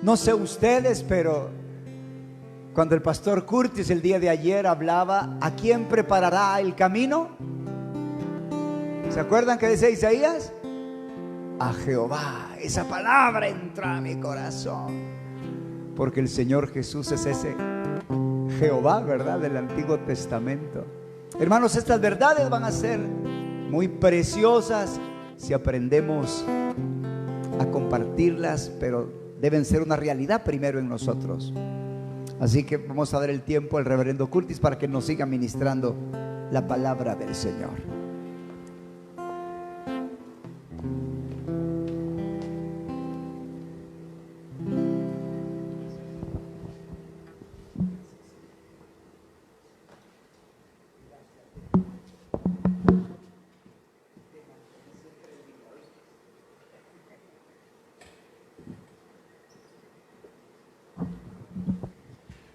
No sé ustedes, pero cuando el pastor Curtis el día de ayer hablaba, ¿a quién preparará el camino? ¿Se acuerdan que decía Isaías? A Jehová. Esa palabra entra a mi corazón, porque el Señor Jesús es ese Jehová, ¿verdad? Del Antiguo Testamento. Hermanos, estas verdades van a ser muy preciosas si aprendemos a compartirlas, pero deben ser una realidad primero en nosotros. Así que vamos a dar el tiempo al reverendo Curtis para que nos siga ministrando la palabra del Señor.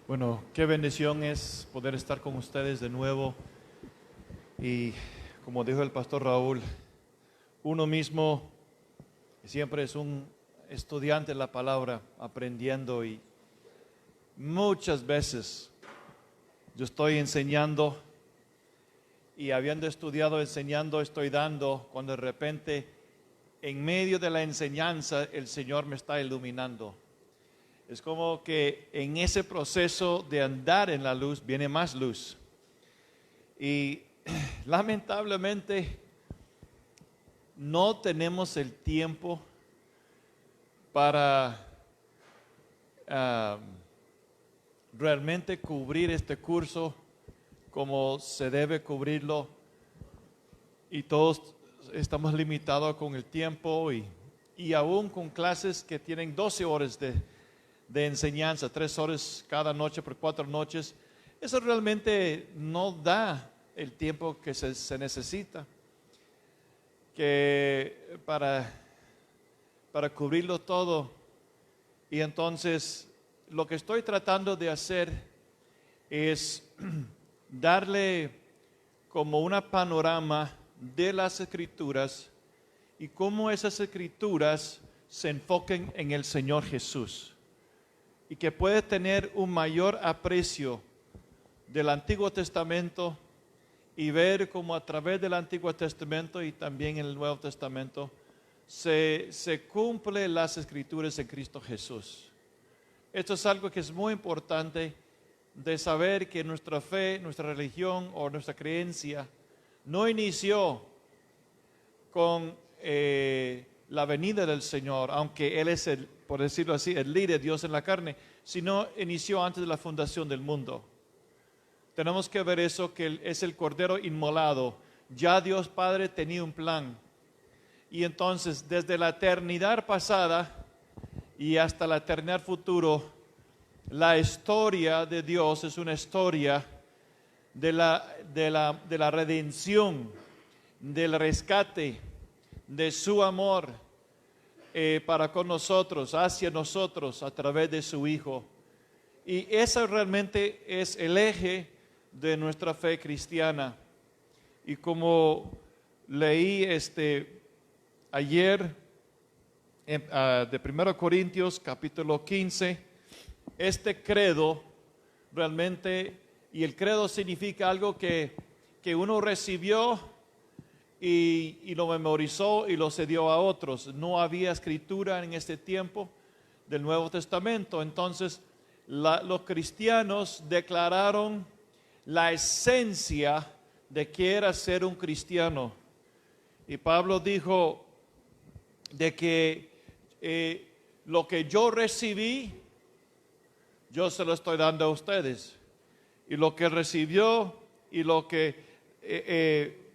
Bueno, qué bendición es poder estar con ustedes de nuevo. Y como dijo el pastor Raúl, uno mismo siempre es un estudiante de la palabra, aprendiendo, y muchas veces yo estoy enseñando y habiendo estudiado, enseñando, estoy dando, cuando de repente en medio de la enseñanza el Señor me está iluminando. Es como que en ese proceso de andar en la luz viene más luz. Y lamentablemente no tenemos el tiempo para realmente cubrir este curso como se debe cubrirlo. Y todos estamos limitados con el tiempo y aún con clases que tienen 12 horas de enseñanza, 3 horas cada noche por 4 noches. Eso realmente no da el tiempo que se necesita para cubrirlo todo. Y entonces lo que estoy tratando de hacer es darle como una panorama de las Escrituras y cómo esas Escrituras se enfoquen en el Señor Jesús, y que puede tener un mayor aprecio del Antiguo Testamento y ver cómo a través del Antiguo Testamento y también en el Nuevo Testamento se cumplen las Escrituras en Cristo Jesús. Esto es algo que es muy importante de saber, que nuestra fe, nuestra religión o nuestra creencia no inició con la venida del Señor, aunque Él es por decirlo así, el líder, Dios en la carne, sino inició antes de la fundación del mundo. Tenemos que ver eso, que es el Cordero inmolado. Ya Dios Padre tenía un plan. Y entonces, desde la eternidad pasada y hasta la eternidad futuro, la historia de Dios es una historia de la redención, del rescate, de su amor para con nosotros, hacia nosotros, a través de su Hijo. Y ese realmente es el eje de nuestra fe cristiana. Y como leí ayer de 1 Corintios capítulo 15, este credo realmente, y el credo significa algo que uno recibió y lo memorizó y lo cedió a otros. No había escritura en este tiempo del Nuevo Testamento. Entonces los cristianos declararon la esencia de qué era ser un cristiano. Y Pablo dijo de que lo que yo recibí, yo se lo estoy dando a ustedes. Y lo que recibió y lo que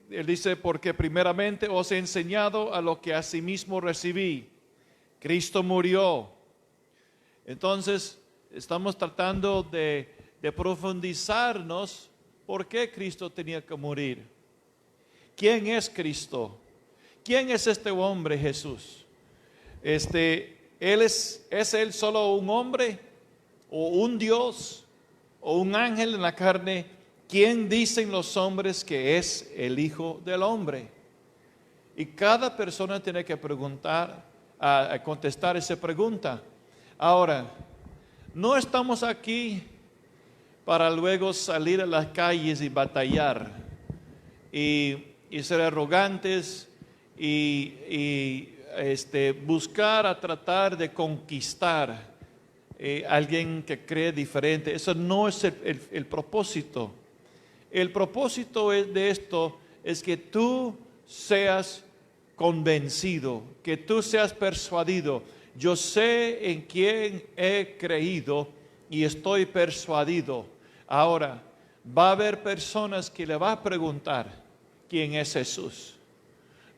él dice, porque primeramente os he enseñado a lo que asimismo recibí. Cristo murió. Entonces, estamos tratando de profundizarnos por qué Cristo tenía que morir. ¿Quién es Cristo? ¿Quién es este hombre Jesús? ¿Es él solo un hombre o un Dios o un ángel en la carne? ¿Quién dicen los hombres que es el Hijo del Hombre? Y cada persona tiene que preguntar, a contestar esa pregunta. Ahora, no estamos aquí para luego salir a las calles y batallar y ser arrogantes y buscar a tratar de conquistar a alguien que cree diferente. Eso no es el propósito. El propósito de esto es que tú seas convencido, que tú seas persuadido. Yo sé en quién he creído y estoy persuadido. Ahora, va a haber personas que le van a preguntar quién es Jesús.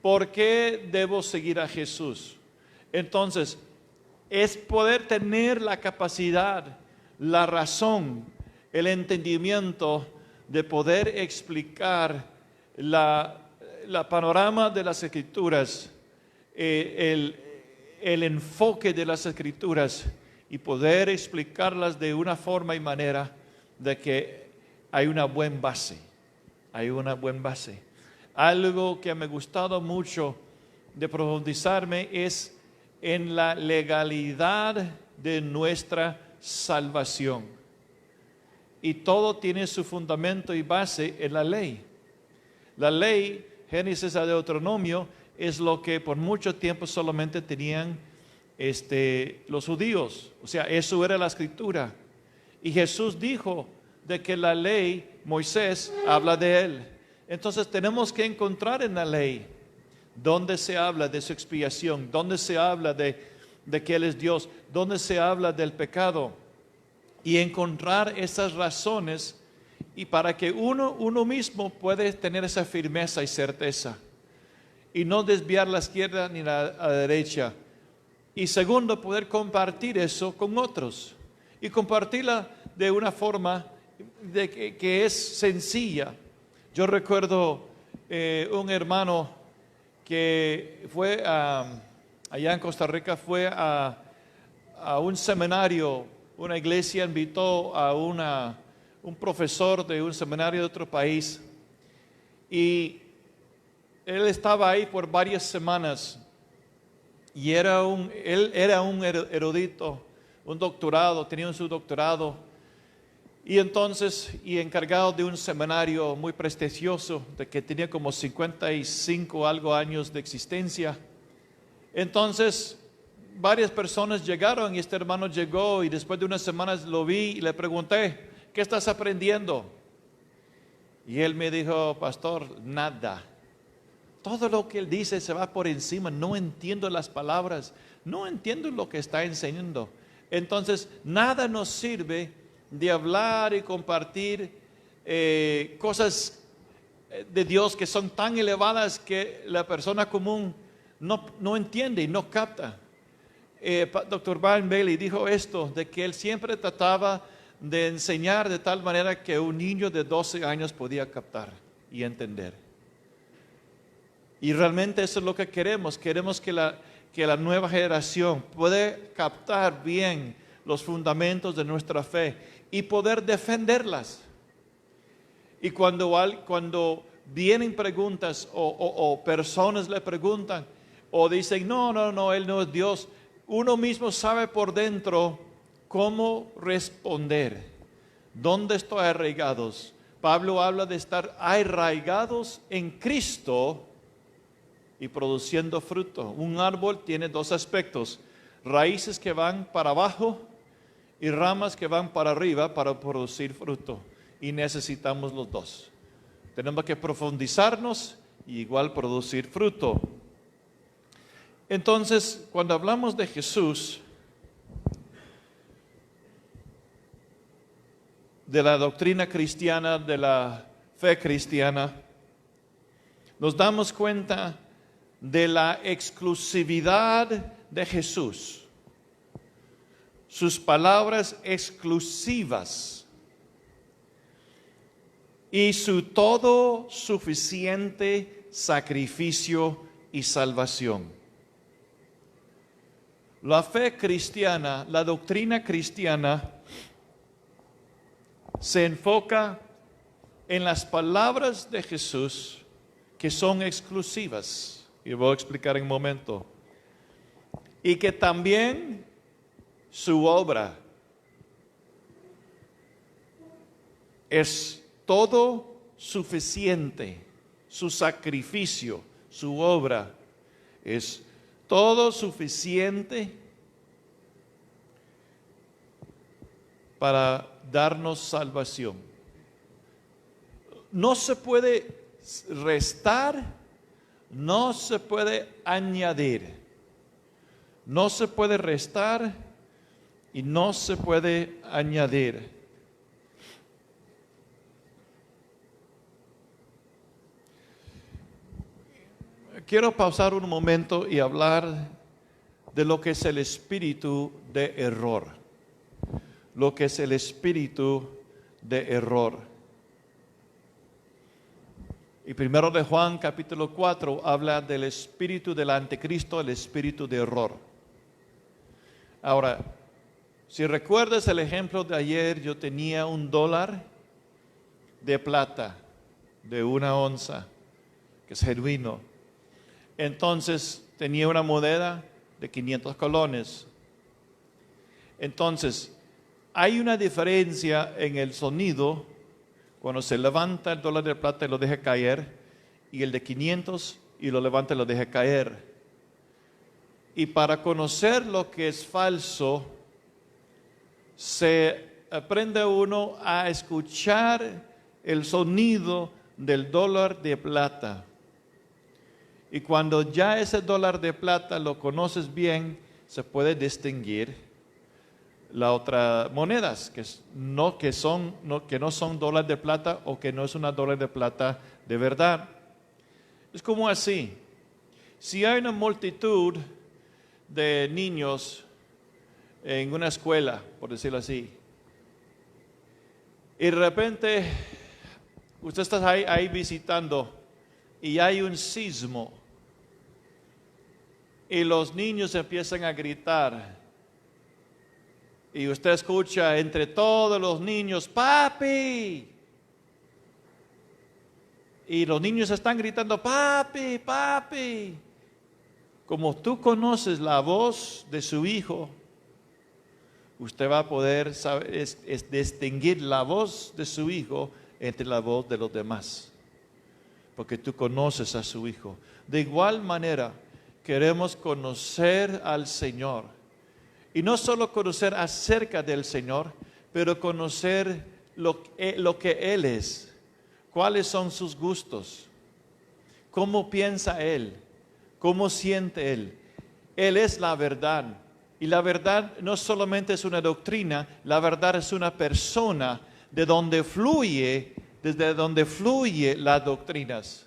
¿Por qué debo seguir a Jesús? Entonces, es poder tener la capacidad, la razón, el entendimiento de poder explicar la panorama de las Escrituras, el enfoque de las Escrituras y poder explicarlas de una forma y manera de que hay una buena base. Hay una buena base. Algo que me ha gustado mucho de profundizarme es en la legalidad de nuestra salvación. Y todo tiene su fundamento y base en la ley. La ley, Génesis a Deuteronomio, es lo que por mucho tiempo solamente tenían los judíos. O sea, eso era la escritura. Y Jesús dijo de que la ley, Moisés, habla de él. Entonces tenemos que encontrar en la ley donde se habla de su expiación, donde se habla de que Él es Dios, donde se habla del pecado. Y encontrar esas razones y para que uno mismo puede tener esa firmeza y certeza. Y no desviar la izquierda ni la derecha. Y segundo, poder compartir eso con otros. Y compartirla de una forma que es sencilla. Yo recuerdo un hermano que fue allá en Costa Rica, fue a un seminario, una iglesia invitó a un profesor de un seminario de otro país y él estaba ahí por varias semanas y él era un erudito, un doctorado, tenía su doctorado y entonces, encargado de un seminario muy prestigioso, de que tenía como 55 algo años de existencia. Entonces, varias personas llegaron y este hermano llegó y después de unas semanas lo vi y le pregunté, ¿qué estás aprendiendo? Y él me dijo, pastor, nada. Todo lo que él dice se va por encima, no entiendo las palabras, no entiendo lo que está enseñando. Entonces, nada nos sirve de hablar y compartir cosas de Dios que son tan elevadas que la persona común no entiende y no capta. Dr. Brian Bailey dijo esto, de que él siempre trataba de enseñar de tal manera que un niño de 12 años podía captar y entender. Y realmente eso es lo que queremos que la nueva generación pueda captar bien los fundamentos de nuestra fe y poder defenderlas. Y cuando vienen preguntas o personas le preguntan o dicen, no, Él no es Dios, uno mismo sabe por dentro cómo responder. ¿Dónde estoy arraigados? Pablo habla de estar arraigados en Cristo y produciendo fruto. Un árbol tiene dos aspectos, raíces que van para abajo y ramas que van para arriba para producir fruto. Y necesitamos los dos. Tenemos que profundizarnos y igual producir fruto. Entonces, cuando hablamos de Jesús, de la doctrina cristiana, de la fe cristiana, nos damos cuenta de la exclusividad de Jesús. Sus palabras exclusivas y su todo suficiente sacrificio y salvación. La fe cristiana, la doctrina cristiana se enfoca en las palabras de Jesús que son exclusivas, y voy a explicar en un momento, y que también su obra. Es todo suficiente. Su sacrificio, su obra, es todo suficiente para darnos salvación. No se puede restar, no se puede añadir. No se puede restar y no se puede añadir. Quiero pausar un momento y hablar de lo que es el espíritu de error. Lo que es el espíritu de error. Y primero de Juan capítulo 4 habla del espíritu del anticristo, el espíritu de error. Ahora, si recuerdas el ejemplo de ayer, yo tenía $1 de plata de 1 onza, que es genuino. Entonces tenía una moneda de 500 colones. Entonces, hay una diferencia en el sonido cuando se levanta el $1 de plata y lo deja caer, y el de 500 y lo levanta y lo deja caer. Y para conocer lo que es falso, se aprende uno a escuchar el sonido del $1 de plata. Y cuando ya ese $1 de plata lo conoces bien, se puede distinguir las otras monedas que no son $1 de plata o que no es una $1 de plata de verdad. Es como así. Si hay una multitud de niños en una escuela, por decirlo así, y de repente usted está ahí visitando y hay un sismo y los niños empiezan a gritar y usted escucha entre todos los niños, papi, y los niños están gritando, papi, papi. Como tú conoces la voz de su hijo, usted va a poder saber, distinguir la voz de su hijo entre la voz de los demás, porque tú conoces a su hijo. De igual manera, queremos conocer al Señor, y no solo conocer acerca del Señor, pero conocer lo que Él es, cuáles son sus gustos, cómo piensa Él, cómo siente Él. Él es la verdad. Y la verdad no solamente es una doctrina, la verdad es una persona desde donde fluye las doctrinas.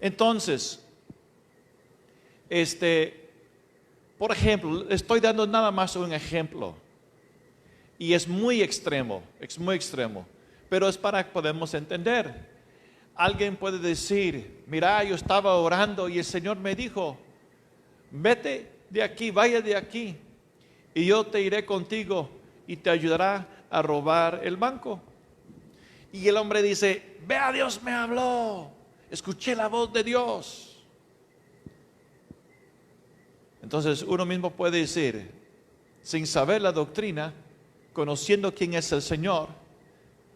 Entonces, por ejemplo, estoy dando nada más un ejemplo. Y es muy extremo, pero es para que podamos entender. Alguien puede decir, mira, yo estaba orando y el Señor me dijo, vete de aquí, vaya de aquí, y yo te iré contigo y te ayudará a robar el banco. Y el hombre dice, vea, Dios me habló, escuché la voz de Dios. Entonces uno mismo puede decir, sin saber la doctrina, conociendo quién es el Señor,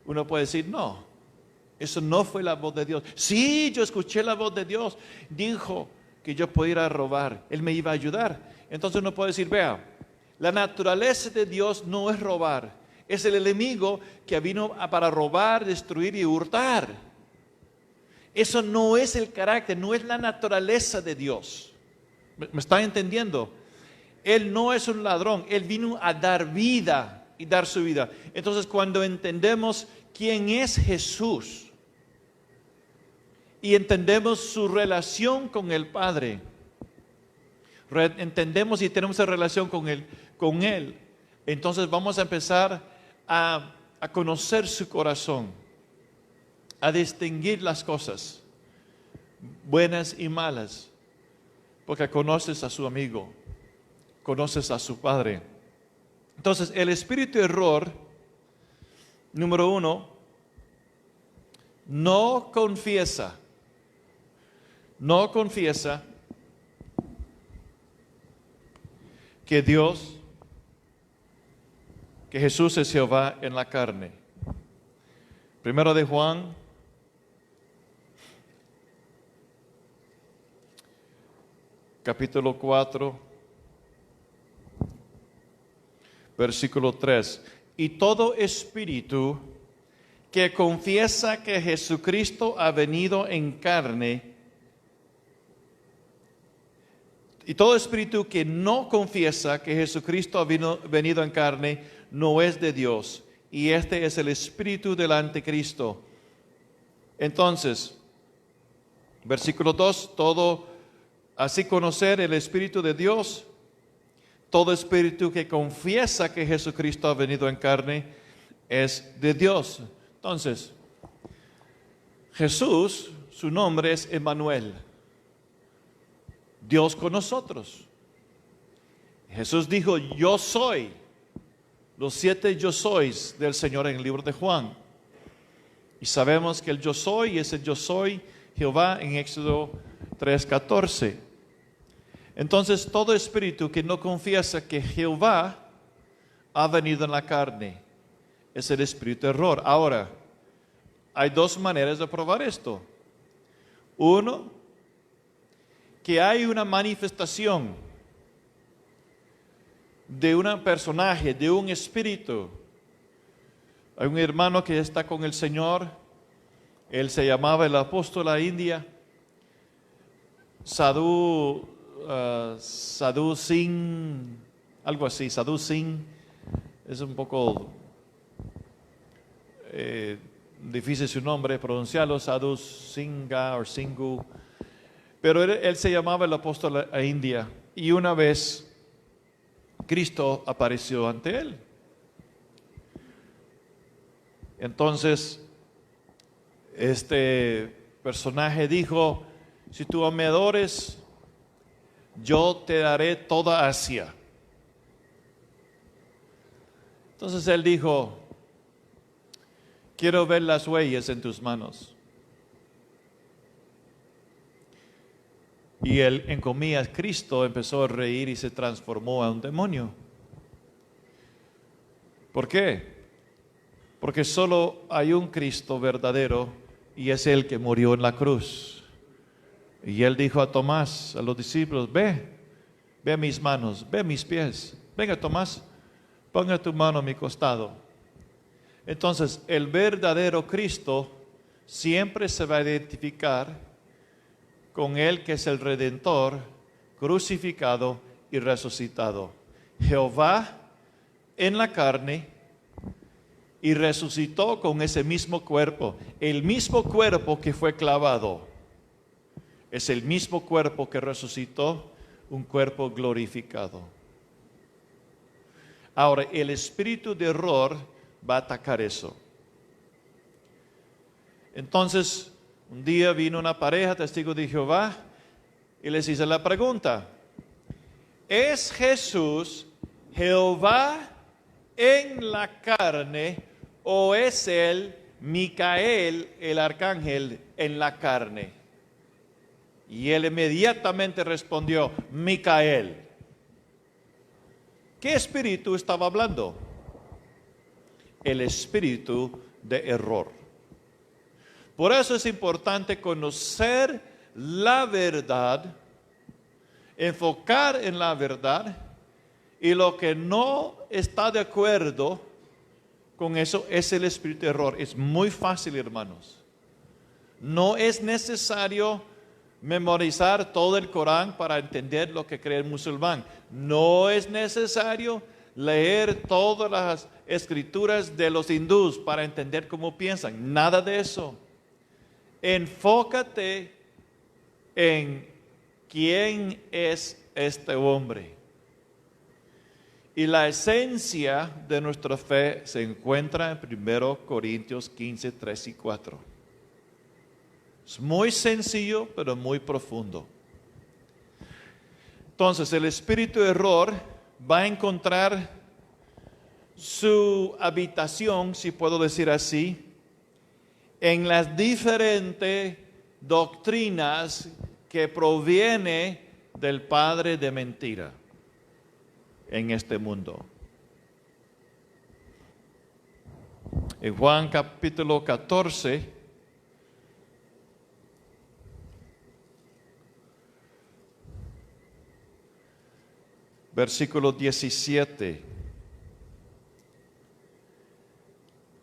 uno puede decir, no, eso no fue la voz de Dios. Sí, yo escuché la voz de Dios, dijo que yo podía ir a robar, Él me iba a ayudar. Entonces uno puede decir, vea, la naturaleza de Dios no es robar, es el enemigo que vino para robar, destruir y hurtar. Eso no es el carácter, no es la naturaleza de Dios. ¿Me está entendiendo? Él no es un ladrón, Él vino a dar vida y dar su vida. Entonces cuando entendemos quién es Jesús y entendemos su relación con el Padre, entendemos y tenemos esa relación con Él, entonces vamos a empezar a conocer su corazón, a distinguir las cosas buenas y malas, porque conoces a su amigo, conoces a su Padre. Entonces el espíritu de error, número 1, no confiesa que Dios que Jesús es Jehová en la carne. Primero de Juan, capítulo 4, versículo 3. Y todo espíritu que confiesa que Jesucristo ha venido en carne, y todo espíritu que no confiesa que Jesucristo ha venido en carne, no es de Dios. Y este es el espíritu del anticristo. Entonces, versículo 2, todo, así conocer el espíritu de Dios, todo espíritu que confiesa que Jesucristo ha venido en carne, es de Dios. Entonces, Jesús, su nombre es Emmanuel, Dios con nosotros. Jesús dijo, yo soy, los 7 yo sois del Señor en el libro de Juan. Y sabemos que el yo soy es el yo soy Jehová en Éxodo 3:14. Entonces, todo espíritu que no confiesa que Jehová ha venido en la carne es el espíritu de error. Ahora, hay 2 maneras de probar esto. Uno, que hay una manifestación de un personaje, de un espíritu. Hay un hermano que está con el Señor, él se llamaba el apóstol a India, Sadhu Singh, algo así, Sadhu Singh, es un poco difícil su nombre, pronunciarlo, Sadhu Singha o Singhu, pero él se llamaba el apóstol a India, y una vez Cristo apareció ante él. Entonces, este personaje dijo, si tú me adores, yo te daré toda Asia. Entonces él dijo, quiero ver las huellas en tus manos. Y él, en comillas, Cristo empezó a reír y se transformó a un demonio. ¿Por qué? Porque solo hay un Cristo verdadero y es el que murió en la cruz. Y él dijo a Tomás, a los discípulos, ve mis manos, ve mis pies. Venga, Tomás, ponga tu mano a mi costado. Entonces, el verdadero Cristo siempre se va a identificar con Él que es el Redentor, crucificado y resucitado. Jehová en la carne y resucitó con ese mismo cuerpo. El mismo cuerpo que fue clavado es el mismo cuerpo que resucitó, un cuerpo glorificado. Ahora, el espíritu de error va a atacar eso. Entonces, un día vino una pareja, testigo de Jehová, y les hice la pregunta, ¿es Jesús Jehová en la carne o es él Micael, el arcángel, en la carne? Y él inmediatamente respondió, Micael. ¿Qué espíritu estaba hablando? El espíritu de error. Por eso es importante conocer la verdad, enfocar en la verdad, y lo que no está de acuerdo con eso es el espíritu de error. Es muy fácil, hermanos. No es necesario memorizar todo el Corán para entender lo que cree el musulmán. No es necesario leer todas las escrituras de los hindús para entender cómo piensan. Nada de eso. Enfócate en quién es este hombre. Y la esencia de nuestra fe se encuentra en 1 Corintios 15, 3 y 4. Es muy sencillo, pero muy profundo. Entonces, el espíritu de error va a encontrar su habitación, si puedo decir así, en las diferentes doctrinas que proviene del padre de mentira en este mundo. En Juan capítulo 14, versículo 17.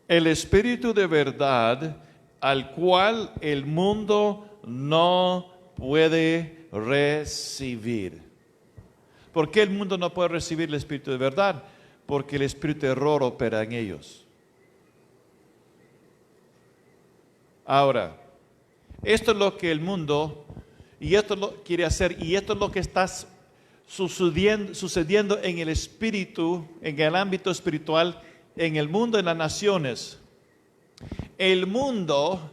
El Espíritu de verdad, al cual el mundo no puede recibir. ¿Por qué el mundo no puede recibir el Espíritu de verdad? Porque el Espíritu de error opera en ellos. Ahora, esto es lo que el mundo, y esto lo quiere hacer, y esto es lo que está sucediendo en el espíritu, en el ámbito espiritual, en el mundo, en las naciones. El mundo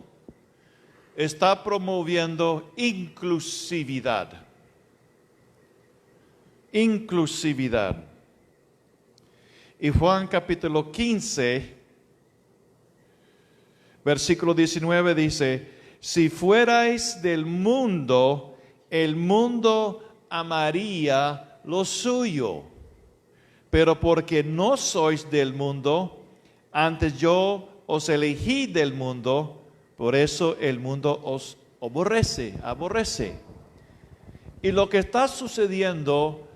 está promoviendo inclusividad. Inclusividad. Y Juan capítulo 15, versículo 19 dice: si fuerais del mundo, el mundo amaría lo suyo. Pero porque no sois del mundo, antes yo os elegí del mundo, por eso el mundo os aborrece. Y lo que está sucediendo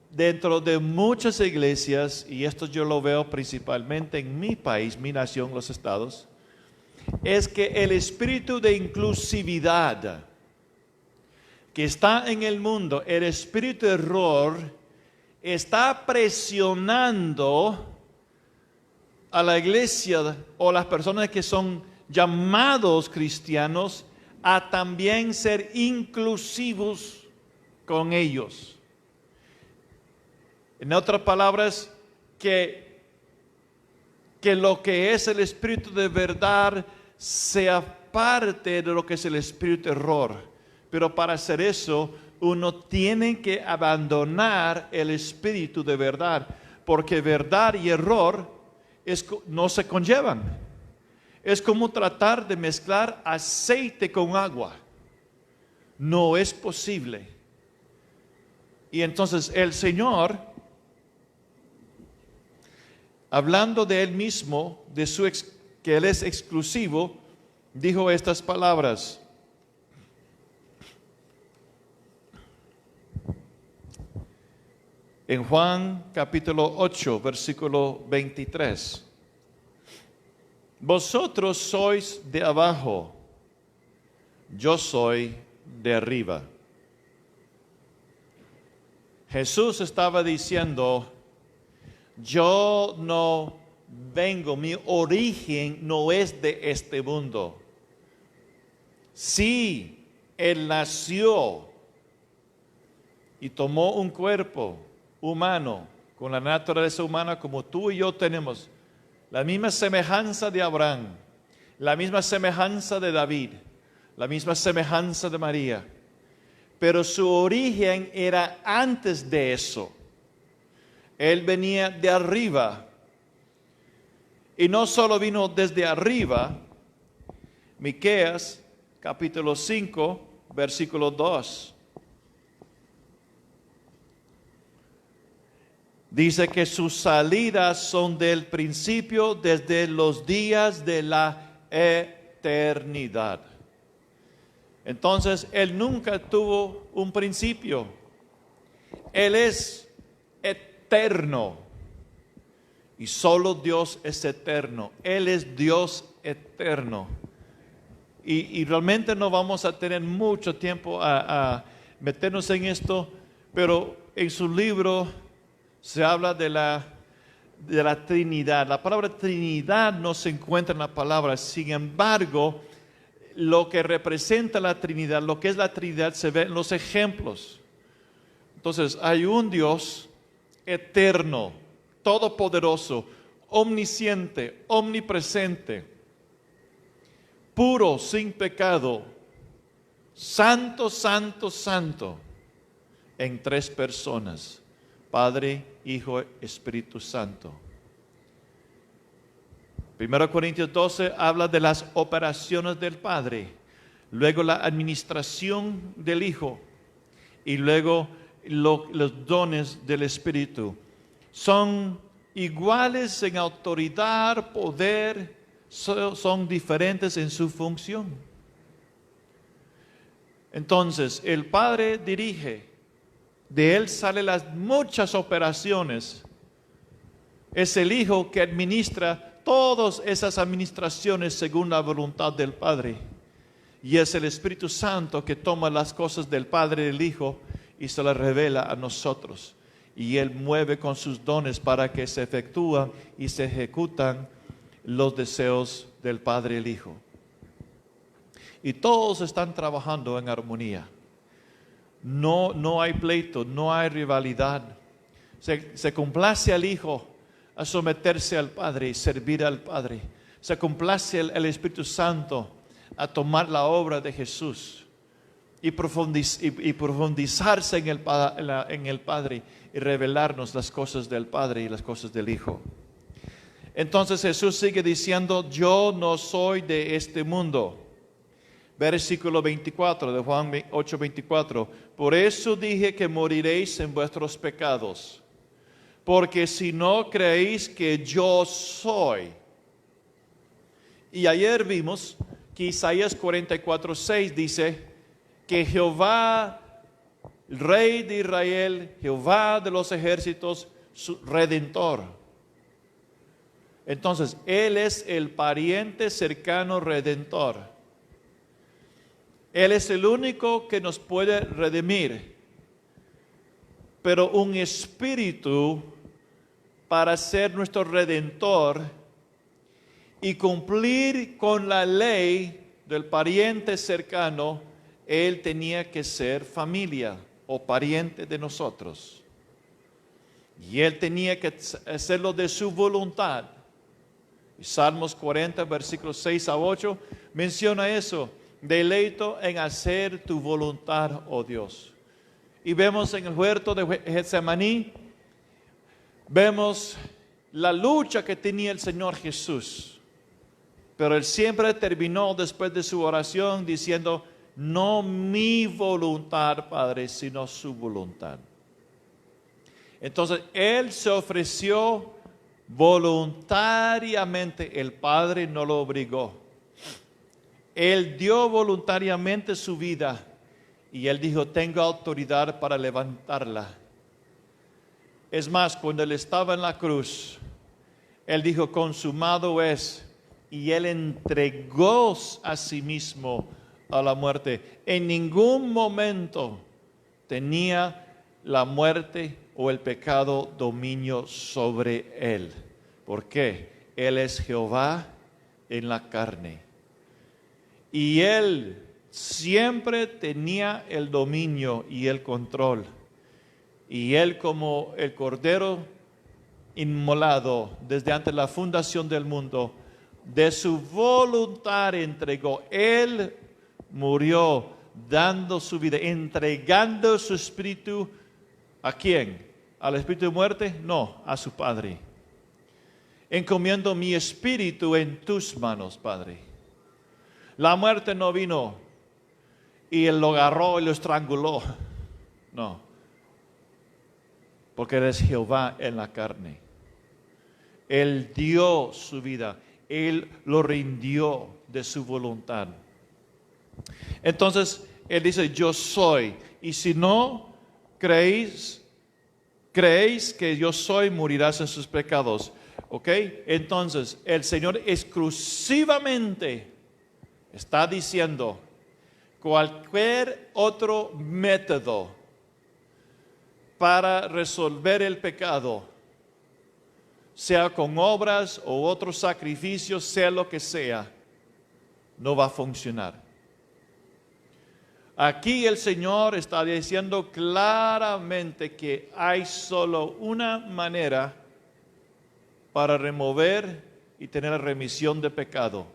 dentro de muchas iglesias, y esto yo lo veo principalmente en mi país, mi nación, los Estados, es que el espíritu de inclusividad que está en el mundo, el espíritu de error, está presionando a la iglesia o las personas que son llamados cristianos a también ser inclusivos con ellos. En otras palabras, que lo que es el espíritu de verdad sea parte de lo que es el espíritu de error. Pero para hacer eso, uno tiene que abandonar el espíritu de verdad, porque verdad y error no se conllevan. Es como tratar de mezclar aceite con agua. No es posible. Y entonces el Señor, hablando de Él mismo, que Él es exclusivo, dijo estas palabras. En Juan capítulo 8, versículo 23. Vosotros sois de abajo, yo soy de arriba. Jesús estaba diciendo: yo no vengo, mi origen no es de este mundo. Sí, Él nació y tomó un cuerpo humano, con la naturaleza humana como tú y yo tenemos, la misma semejanza de Abraham, la misma semejanza de David, la misma semejanza de María. Pero su origen era antes de eso. Él venía de arriba. Y no solo vino desde arriba. Miqueas capítulo 5, versículo 2. Dice que sus salidas son del principio, desde los días de la eternidad. Entonces, Él nunca tuvo un principio. Él es eterno. Y solo Dios es eterno. Él es Dios eterno. Y realmente no vamos a tener mucho tiempo a meternos en esto, pero en su libro se habla de la Trinidad. La palabra Trinidad no se encuentra en la palabra. Sin embargo, lo que representa la Trinidad, lo que es la Trinidad, se ve en los ejemplos. Entonces, hay un Dios eterno, todopoderoso, omnisciente, omnipresente, puro, sin pecado, santo, santo, santo, en tres personas: Padre, Hijo, Espíritu Santo. 1 Corintios 12 habla de las operaciones del Padre, luego la administración del Hijo y luego los dones del Espíritu. Son iguales en autoridad, poder, son diferentes en su función. Entonces, el Padre dirige, de Él salen las muchas operaciones. Es el Hijo que administra todas esas administraciones según la voluntad del Padre. Y es el Espíritu Santo que toma las cosas del Padre y del Hijo y se las revela a nosotros. Y Él mueve con sus dones para que se efectúan y se ejecutan los deseos del Padre y el Hijo. Y todos están trabajando en armonía. No hay pleito, no hay rivalidad. Se complace al Hijo a someterse al Padre y servir al Padre. Se complace el Espíritu Santo a tomar la obra de Jesús y profundizarse en el Padre y revelarnos las cosas del Padre y las cosas del Hijo. Entonces Jesús sigue diciendo, yo no soy de este mundo. Versículo 24 de Juan 8:24. Por eso dije que moriréis en vuestros pecados, porque si no creéis que yo soy. Y ayer vimos que Isaías 44:6 dice que Jehová, el Rey de Israel, Jehová de los ejércitos, su Redentor. Entonces, Él es el pariente cercano Redentor. Él es el único que nos puede redimir. Pero un espíritu para ser nuestro Redentor y cumplir con la ley del pariente cercano, Él tenía que ser familia o pariente de nosotros. Y Él tenía que hacerlo de su voluntad. Y Salmos 40, versículos 6 a 8, menciona eso. Deleito en hacer tu voluntad, oh Dios. Y vemos en el huerto de Getsemaní, vemos la lucha que tenía el Señor Jesús. Pero Él siempre terminó después de su oración diciendo, no mi voluntad, Padre, sino su voluntad. Entonces, Él se ofreció voluntariamente, el Padre no lo obligó. Él dio voluntariamente su vida y Él dijo, tengo autoridad para levantarla. Es más, cuando Él estaba en la cruz, Él dijo, consumado es, y Él entregó a sí mismo a la muerte. En ningún momento tenía la muerte o el pecado dominio sobre Él. ¿Por qué? Él es Jehová en la carne. Y Él siempre tenía el dominio y el control. Y Él, como el Cordero inmolado desde antes de la fundación del mundo, de su voluntad entregó. Él murió dando su vida, entregando su espíritu. ¿A quién? ¿Al espíritu de muerte? No, a su Padre. Encomiendo mi espíritu en tus manos, Padre. La muerte no vino y Él lo agarró y lo estranguló. No. Porque Él es Jehová en la carne. Él dio su vida. Él lo rindió de su voluntad. Entonces, Él dice, yo soy. Y si no creéis que yo soy, morirás en sus pecados. ¿Ok? Entonces, el Señor exclusivamente está diciendo, cualquier otro método para resolver el pecado, sea con obras o otros sacrificios, sea lo que sea, no va a funcionar. Aquí el Señor está diciendo claramente que hay solo una manera para remover y tener remisión de pecado.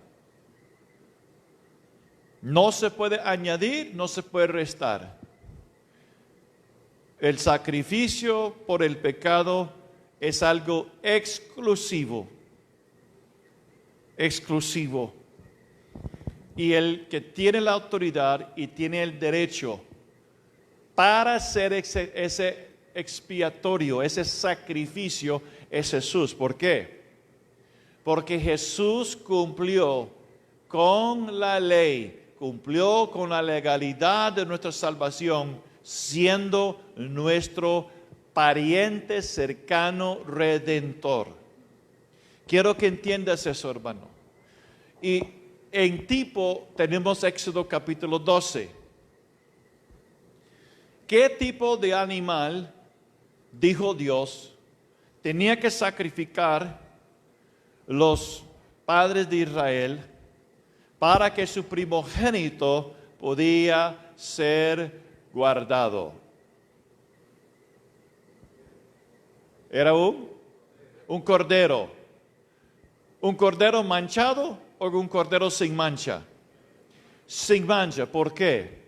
No se puede añadir, no se puede restar. El sacrificio por el pecado es algo exclusivo. Exclusivo. Y el que tiene la autoridad y tiene el derecho para hacer ese expiatorio, ese sacrificio, es Jesús. ¿Por qué? porque Jesús cumplió con la ley, cumplió con la legalidad de nuestra salvación, siendo nuestro pariente cercano redentor. Quiero que entiendas eso, hermano. Y en tipo tenemos Éxodo capítulo 12. ¿Qué tipo de animal, dijo Dios, tenía que sacrificar los padres de Israel para que su primogénito podía ser guardado? Era un cordero. ¿Un cordero manchado o un cordero sin mancha? Sin mancha. ¿Por qué?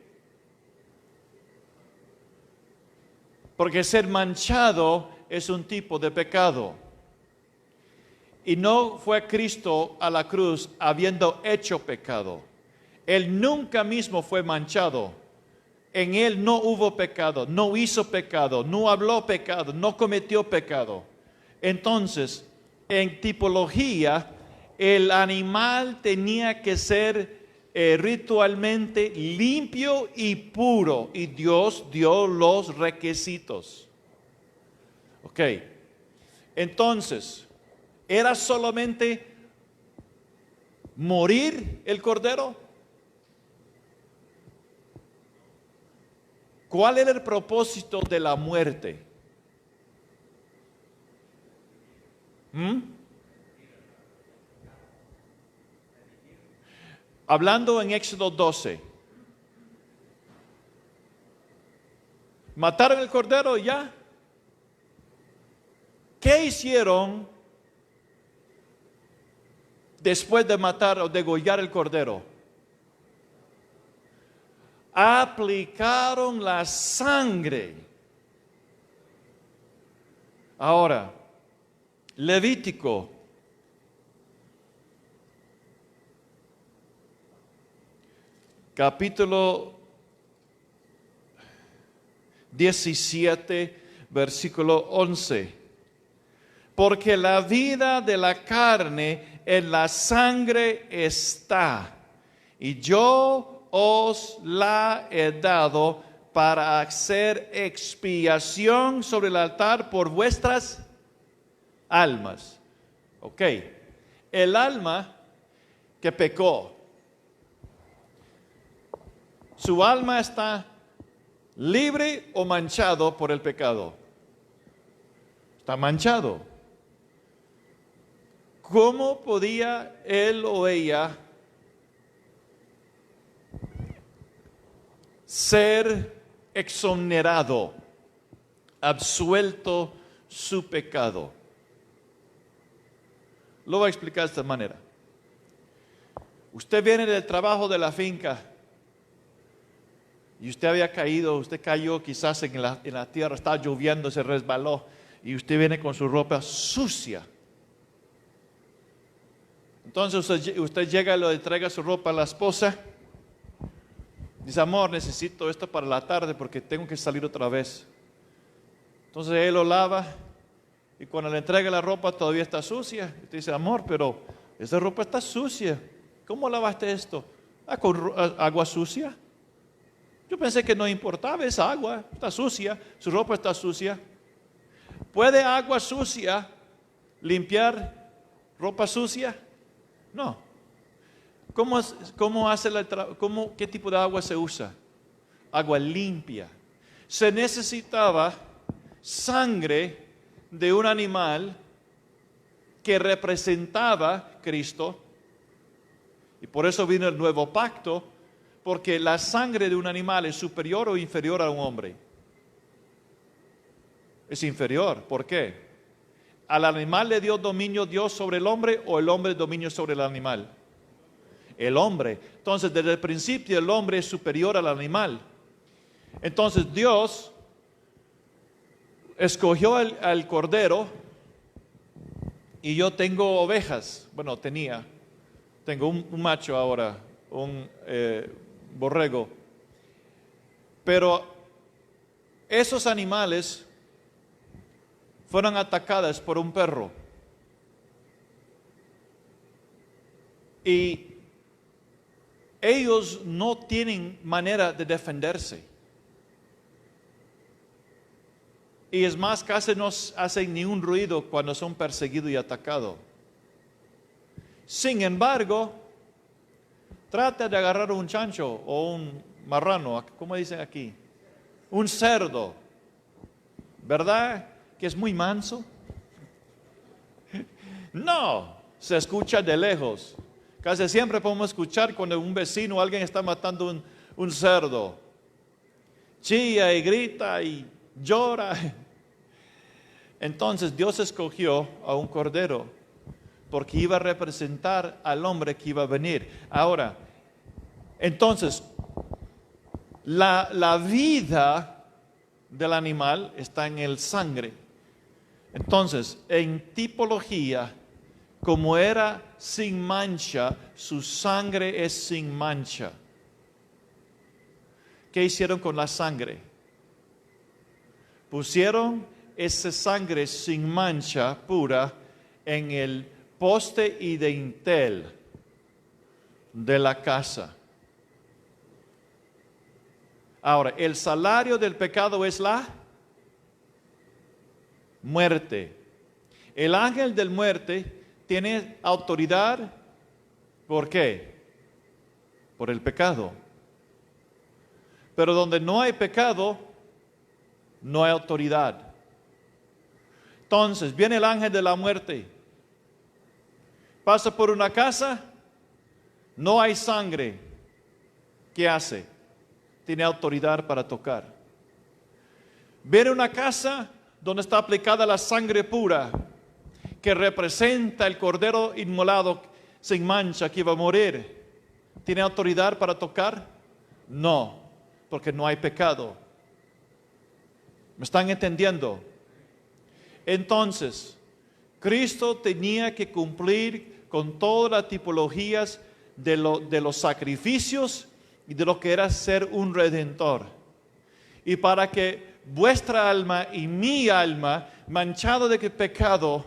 Porque ser manchado es un tipo de pecado. Y no fue Cristo a la cruz habiendo hecho pecado. Él nunca mismo fue manchado. En Él no hubo pecado, no hizo pecado, no habló pecado, no cometió pecado. Entonces, en tipología, el animal tenía que ser ritualmente limpio y puro. Y Dios dio los requisitos. Ok. Entonces, ¿era solamente morir el cordero? ¿Cuál era el propósito de la muerte? Hablando en Éxodo 12. ¿Mataron el cordero ya? ¿Qué hicieron después de matar o degollar el cordero? Aplicaron la sangre. Ahora, Levítico capítulo 17, versículo 11. Porque la vida de la carne en la sangre está, y yo os la he dado para hacer expiación sobre el altar por vuestras almas. Ok, el alma que pecó, ¿su alma está libre o manchado por el pecado? Está manchado. ¿Cómo podía él o ella ser exonerado, absuelto su pecado? Lo voy a explicar de esta manera. Usted viene del trabajo de la finca y usted había caído, usted cayó quizás en la tierra, estaba lloviendo, se resbaló y usted viene con su ropa sucia. Entonces usted llega y le entrega su ropa a la esposa. Dice, amor, necesito esto para la tarde porque tengo que salir otra vez. Entonces él lo lava y cuando le entrega la ropa todavía está sucia. Usted dice, amor, pero esa ropa está sucia. ¿Cómo lavaste esto? ¿Con agua sucia? Yo pensé que no importaba esa agua. Está sucia, su ropa está sucia. ¿Puede agua sucia limpiar ropa sucia? No. ¿Qué tipo de agua se usa? Agua limpia. Se necesitaba sangre de un animal que representaba a Cristo. Y por eso vino el nuevo pacto, porque la sangre de un animal es superior o inferior a un hombre. Es inferior. ¿Por qué? ¿Al animal le dio dominio Dios sobre el hombre o el hombre dominio sobre el animal? El hombre. Entonces, desde el principio el hombre es superior al animal. Entonces, Dios escogió al cordero y yo tengo ovejas. Bueno, tengo un macho ahora, un borrego. Pero esos animales fueron atacadas por un perro. Y ellos no tienen manera de defenderse. Y es más, casi no hacen ni un ruido cuando son perseguidos y atacados. Sin embargo, trata de agarrar un chancho o un marrano, ¿cómo dicen aquí? Un cerdo, ¿verdad? Que es muy manso. No, se escucha de lejos. Casi siempre podemos escuchar cuando un vecino o alguien está matando un cerdo. Chilla y grita y llora. Entonces Dios escogió a un cordero porque iba a representar al hombre que iba a venir. Ahora, entonces, la vida del animal está en el sangre. Entonces, en tipología, como era sin mancha, su sangre es sin mancha. ¿Qué hicieron con la sangre? Pusieron esa sangre sin mancha pura en el poste y dintel de la casa. Ahora, el salario del pecado es la muerte. El ángel de muerte tiene autoridad. ¿Por qué? Por el pecado. Pero donde no hay pecado, no hay autoridad. Entonces, viene el ángel de la muerte. Pasa por una casa, no hay sangre. ¿Qué hace? Tiene autoridad para tocar. Viene una casa donde está aplicada la sangre pura, que representa el cordero inmolado sin mancha que iba a morir. ¿Tiene autoridad para tocar? No, porque no hay pecado. ¿Me están entendiendo? Entonces, Cristo tenía que cumplir con todas las tipologías de los sacrificios y de lo que era ser un redentor. Y para que vuestra alma y mi alma, manchado de pecado,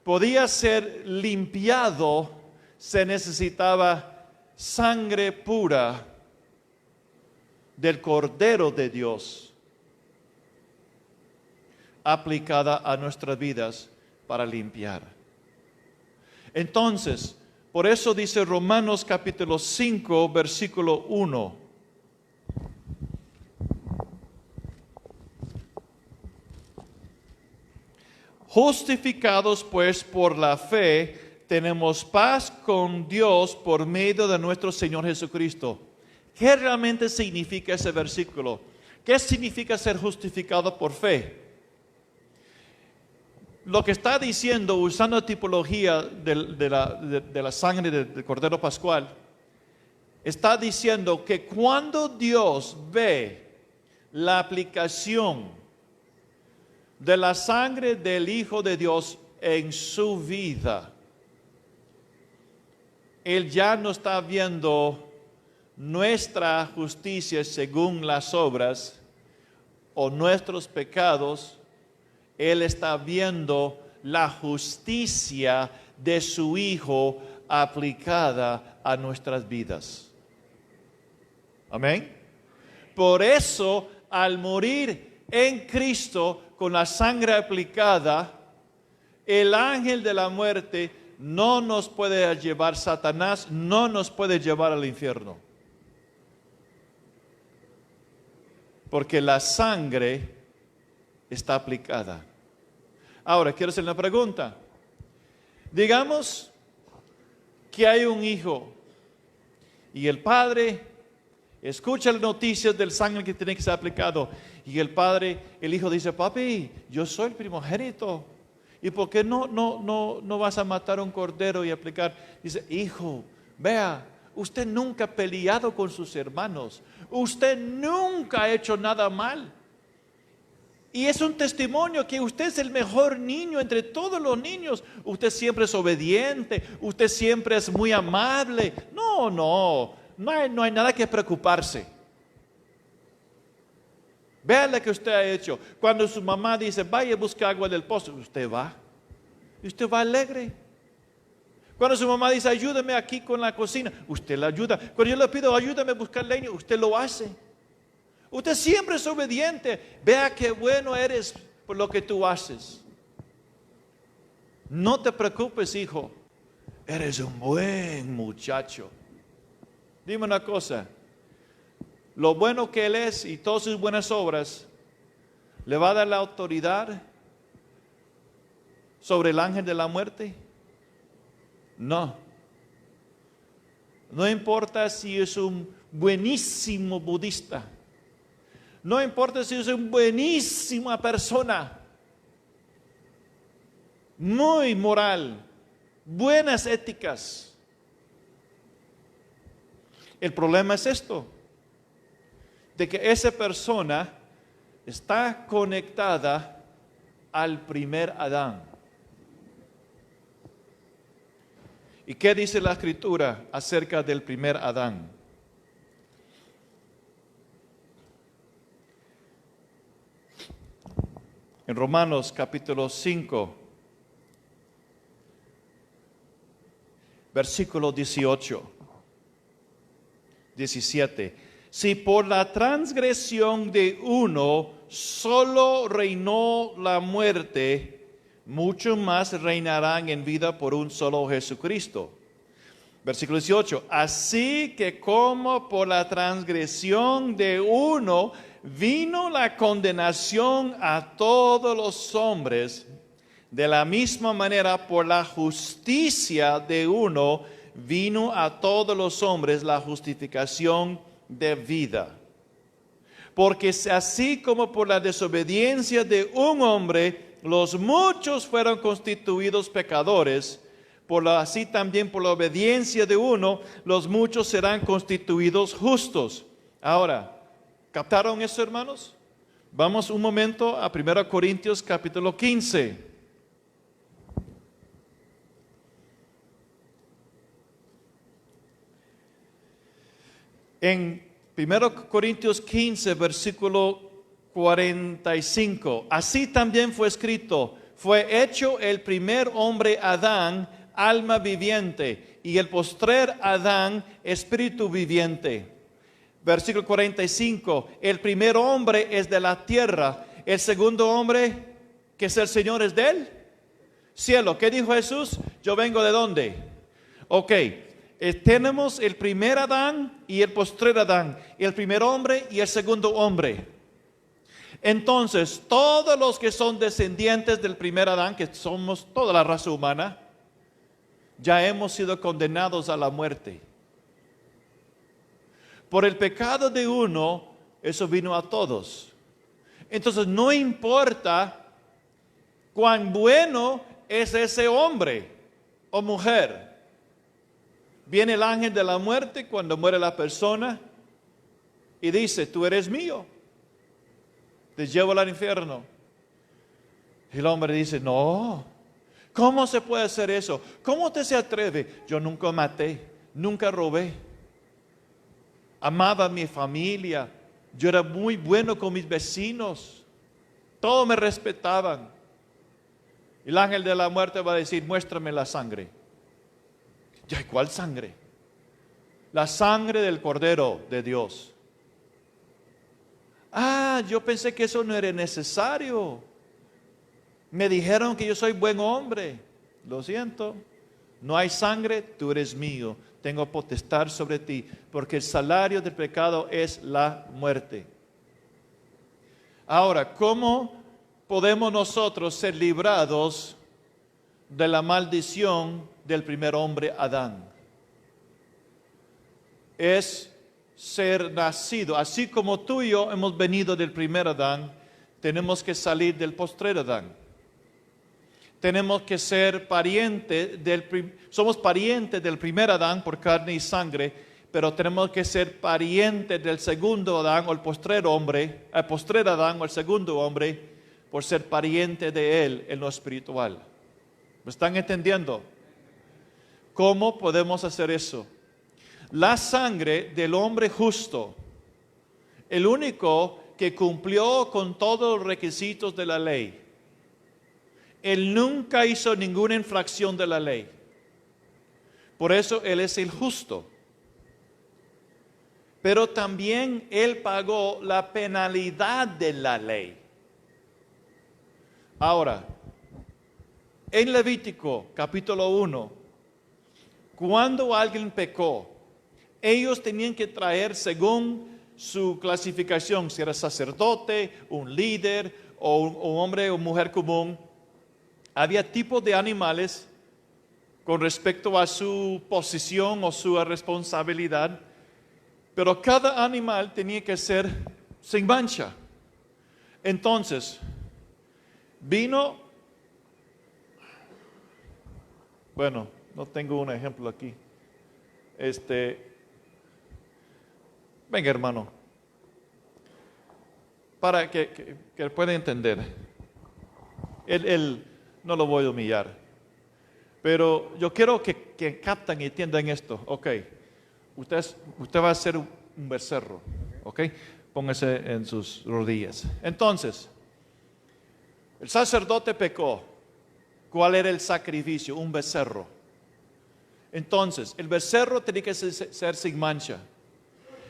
podía ser limpiado, se necesitaba sangre pura del Cordero de Dios aplicada a nuestras vidas para limpiar. Entonces, por eso dice Romanos capítulo 5, versículo 1. Justificados pues por la fe, tenemos paz con Dios por medio de nuestro Señor Jesucristo. ¿Qué realmente significa ese versículo? ¿Qué significa ser justificado por fe? Lo que está diciendo, usando la tipología de la sangre del Cordero Pascual, está diciendo que cuando Dios ve la aplicación de la sangre del Hijo de Dios en su vida, Él ya no está viendo nuestra justicia según las obras o nuestros pecados. Él está viendo la justicia de su Hijo aplicada a nuestras vidas. Amén. Por eso, al morir en Cristo con la sangre aplicada, el ángel de la muerte no nos puede llevar, Satanás no nos puede llevar al infierno. Porque la sangre está aplicada. Ahora, quiero hacer una pregunta. Digamos que hay un hijo y el padre escucha las noticias del sangre que tiene que ser aplicado y el hijo dice: papi, yo soy el primogénito, ¿y por qué no vas a matar un cordero y aplicar? Dice: hijo, vea, usted nunca ha peleado con sus hermanos, usted nunca ha hecho nada mal. Y es un testimonio que usted es el mejor niño entre todos los niños. Usted siempre es obediente, usted siempre es muy amable. No hay nada que preocuparse. Vea lo que usted ha hecho. Cuando su mamá dice: vaya a buscar agua del pozo, usted va. Y usted va alegre. Cuando su mamá dice, ayúdame aquí con la cocina, usted la ayuda. Cuando yo le pido, ayúdame a buscar leña, usted lo hace. Usted siempre es obediente. Vea qué bueno eres por lo que tú haces. No te preocupes, hijo. Eres un buen muchacho. Dime una cosa. Lo bueno que él es y todas sus buenas obras, ¿le va a dar la autoridad sobre el ángel de la muerte? No. No importa si es un buenísimo budista. No importa si es una buenísima persona. Muy moral. Buenas éticas. El problema es esto. De que esa persona está conectada al primer Adán. ¿Y qué dice la Escritura acerca del primer Adán? En Romanos capítulo 5, versículo 18, 17. Si por la transgresión de uno solo reinó la muerte, mucho más reinarán en vida por un solo Jesucristo. Versículo 18. Así que como por la transgresión de uno vino la condenación a todos los hombres, de la misma manera por la justicia de uno vino a todos los hombres la justificación de vida. Porque así como por la desobediencia de un hombre los muchos fueron constituidos pecadores, así también por la obediencia de uno los muchos serán constituidos justos. Ahora, ¿captaron eso, hermanos? Vamos un momento a 1 Corintios capítulo 15. En 1 Corintios 15, versículo 45, así también fue escrito, fue hecho el primer hombre Adán, alma viviente, y el postrer Adán, espíritu viviente. Versículo 45, el primer hombre es de la tierra, el segundo hombre, que es el Señor, es de él, cielo. ¿Qué dijo Jesús? Yo vengo ¿de dónde? Ok. Tenemos el primer Adán y el postrer Adán, el primer hombre y el segundo hombre. Entonces, todos los que son descendientes del primer Adán, que somos toda la raza humana, ya hemos sido condenados a la muerte. Por el pecado de uno, eso vino a todos. Entonces, no importa cuán bueno es ese hombre o mujer. Viene el ángel de la muerte cuando muere la persona y dice, tú eres mío, te llevo al infierno. Y el hombre dice, no, ¿cómo se puede hacer eso? ¿Cómo usted se atreve? Yo nunca maté, nunca robé, amaba a mi familia, yo era muy bueno con mis vecinos, todos me respetaban. El ángel de la muerte va a decir, muéstrame la sangre. ¿Y cuál sangre? La sangre del Cordero de Dios. Yo pensé que eso no era necesario. Me dijeron que yo soy buen hombre. Lo siento. No hay sangre, tú eres mío. Tengo potestad sobre ti, porque el salario del pecado es la muerte. Ahora, ¿cómo podemos nosotros ser librados de la maldición del primer hombre Adán? Es ser nacido, así como tú y yo hemos venido del primer Adán, tenemos que salir del postrer Adán. Tenemos que ser parientes somos parientes del primer Adán por carne y sangre, pero tenemos que ser parientes del segundo Adán o el postrer Adán o el segundo hombre, por ser pariente de él en lo espiritual. ¿Me están entendiendo? ¿Cómo podemos hacer eso? La sangre del hombre justo, el único que cumplió con todos los requisitos de la ley. Él nunca hizo ninguna infracción de la ley. Por eso Él es el justo. Pero también Él pagó la penalidad de la ley. Ahora, en Levítico capítulo 1, cuando alguien pecó, ellos tenían que traer según su clasificación, si era sacerdote, un líder o un hombre o mujer común. Había tipos de animales con respecto a su posición o su responsabilidad, pero cada animal tenía que ser sin mancha. Entonces, no tengo un ejemplo aquí. Venga, hermano, para que pueda entender. Él no lo voy a humillar, pero yo quiero que capten y entiendan esto. Ok, usted va a ser un becerro, ok, póngase en sus rodillas. Entonces, el sacerdote pecó. ¿Cuál era el sacrificio? Un becerro. Entonces, el becerro tenía que ser sin mancha.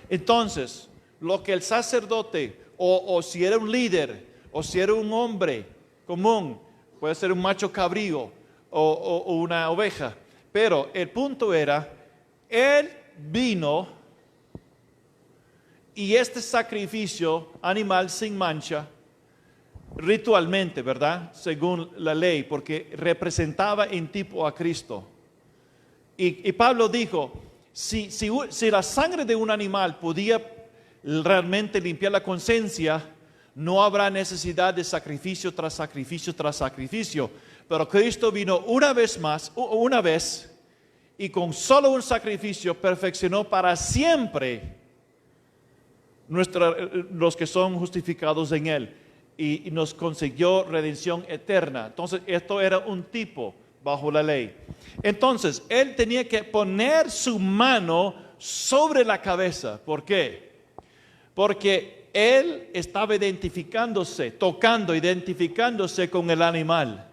Entonces, lo que el sacerdote, o si era un líder, o si era un hombre común, puede ser un macho cabrío o una oveja, pero el punto era, él vino y este sacrificio animal sin mancha, ritualmente, ¿verdad? Según la ley, porque representaba en tipo a Cristo. Y Pablo dijo, si la sangre de un animal podía realmente limpiar la conciencia, no habrá necesidad de sacrificio tras sacrificio tras sacrificio. Pero Cristo vino una vez, y con solo un sacrificio perfeccionó para siempre los que son justificados en Él. Y nos consiguió redención eterna. Entonces, esto era un tipo bajo la ley. Entonces, Él tenía que poner su mano sobre la cabeza. ¿Por qué? Porque Él estaba identificándose con el animal.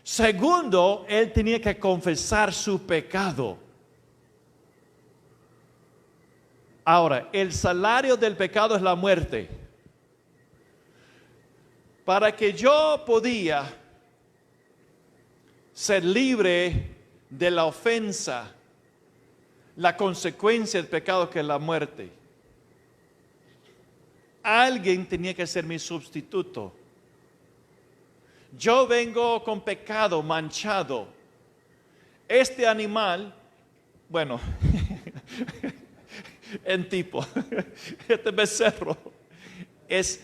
Segundo, Él tenía que confesar su pecado. Ahora, el salario del pecado es la muerte. Para que yo podía ser libre de la ofensa, la consecuencia del pecado que es la muerte, alguien tenía que ser mi sustituto. Yo vengo con pecado manchado. Este animal, en tipo, este becerro es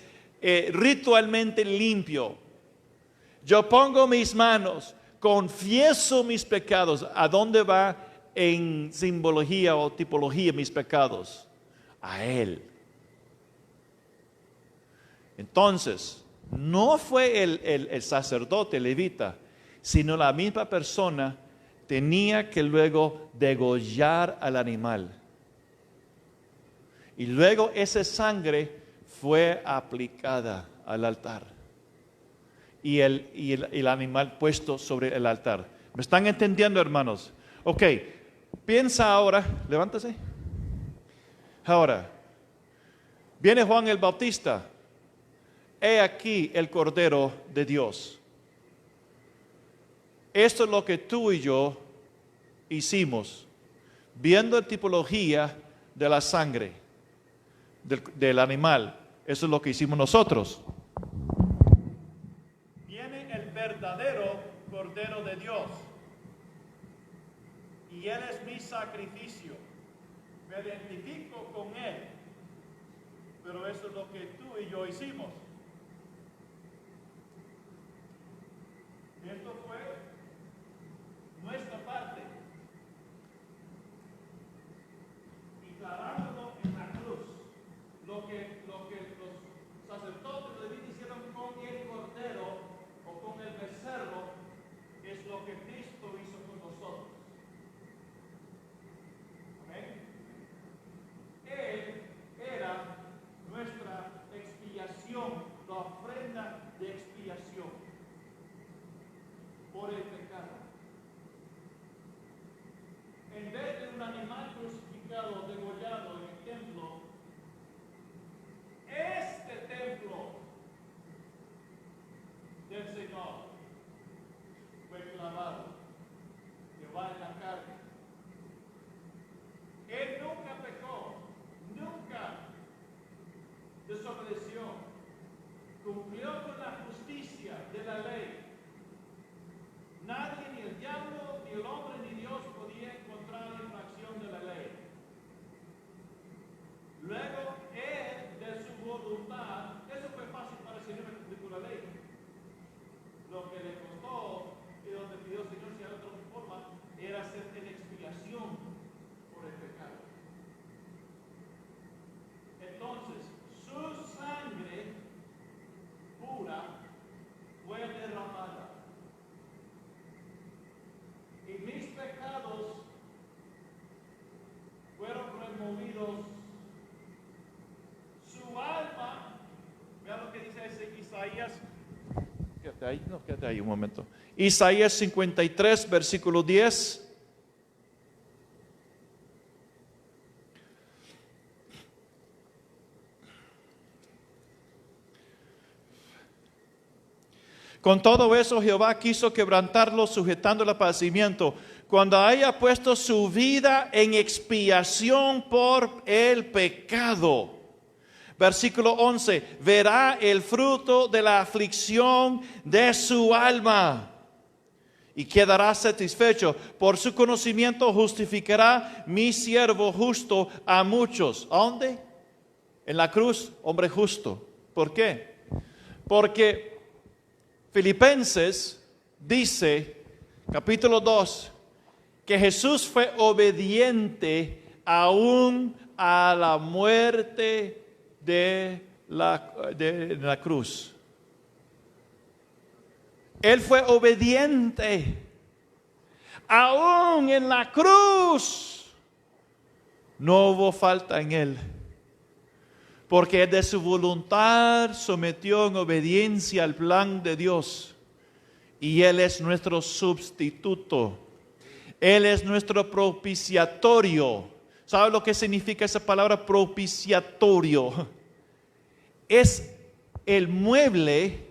ritualmente limpio. Yo pongo mis manos, confieso mis pecados. ¿A dónde va en simbología o tipología mis pecados? A Él. Entonces, no fue el sacerdote levita, sino la misma persona tenía que luego degollar al animal. Y luego esa sangre fue aplicada al altar. Y el animal puesto sobre el altar. ¿Me están entendiendo, hermanos? Ok, piensa ahora, levántase. Ahora, viene Juan el Bautista. He aquí el Cordero de Dios. Esto es lo que tú y yo hicimos, viendo la tipología de la sangre del animal. Eso es lo que hicimos nosotros. Viene el verdadero Cordero de Dios. Y Él es mi sacrificio. Me identifico con Él. Pero eso es lo que tú y yo hicimos. Esto fue nuestra parte. Declarándolo en la cruz. Lo que los sacerdotes levitas hicieron con el cordero o con el becerro es lo que Cristo hizo con nosotros. Amén. Él era nuestra expiación animal crucificado, degollado en el templo, este templo del Señor fue clavado, que va en la carne. Él nunca pecó, nunca desobedeció, cumplió con la justicia de la ley. Nadie, ni el diablo, ni el hombre, ni Dios podía encontrar la infracción de la ley. Luego, él, de su voluntad, eso fue fácil para el Señor cumplir con la ley. Lo que le costó y donde pidió el Señor si hay otra forma, era hacer en expiación por el pecado. Entonces, su sangre pura fue derramada. Y mis pecados fueron removidos. Su alma, vean lo que dice ese Isaías. Quédate ahí un momento. Isaías 53, versículo 10. Con todo eso Jehová quiso quebrantarlo, sujetando el apacimiento, cuando haya puesto su vida en expiación por el pecado. Versículo 11, verá el fruto de la aflicción de su alma y quedará satisfecho. Por su conocimiento justificará mi siervo justo a muchos. ¿A dónde? En la cruz, hombre justo. ¿Por qué? Porque Filipenses dice, capítulo 2, que Jesús fue obediente aún a la muerte de la cruz. Él fue obediente aún en la cruz. No hubo falta en él, porque de su voluntad sometió en obediencia al plan de Dios. Y Él es nuestro sustituto. Él es nuestro propiciatorio. ¿Sabe lo que significa esa palabra propiciatorio? Es el mueble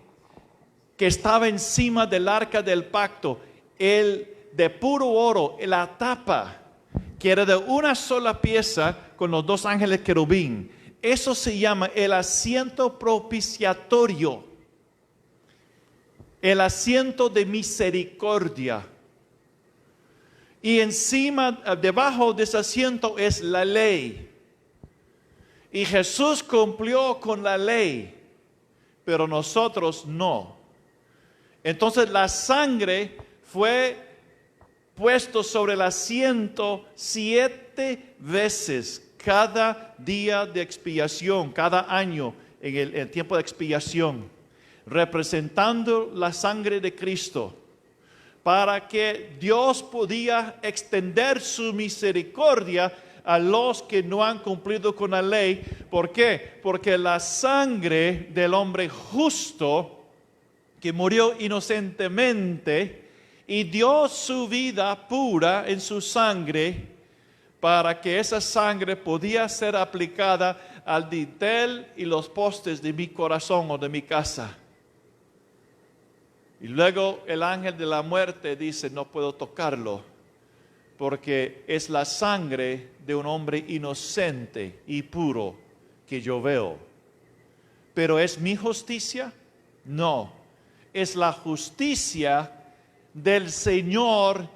que estaba encima del arca del pacto, el de puro oro, la tapa, que era de una sola pieza con los dos ángeles querubín. Eso se llama el asiento propiciatorio, el asiento de misericordia. Y encima, debajo de ese asiento es la ley. Y Jesús cumplió con la ley, pero nosotros no. Entonces la sangre fue puesto sobre el asiento 7 veces. Cada día de expiación, cada año en el tiempo de expiación, representando la sangre de Cristo, para que Dios podía extender su misericordia a los que no han cumplido con la ley. ¿Por qué? Porque la sangre del hombre justo, que murió inocentemente y dio su vida pura en su sangre, para que esa sangre podía ser aplicada al dintel y los postes de mi corazón o de mi casa. Y luego el ángel de la muerte dice, no puedo tocarlo, porque es la sangre de un hombre inocente y puro que yo veo. ¿Pero es mi justicia? No, es la justicia del Señor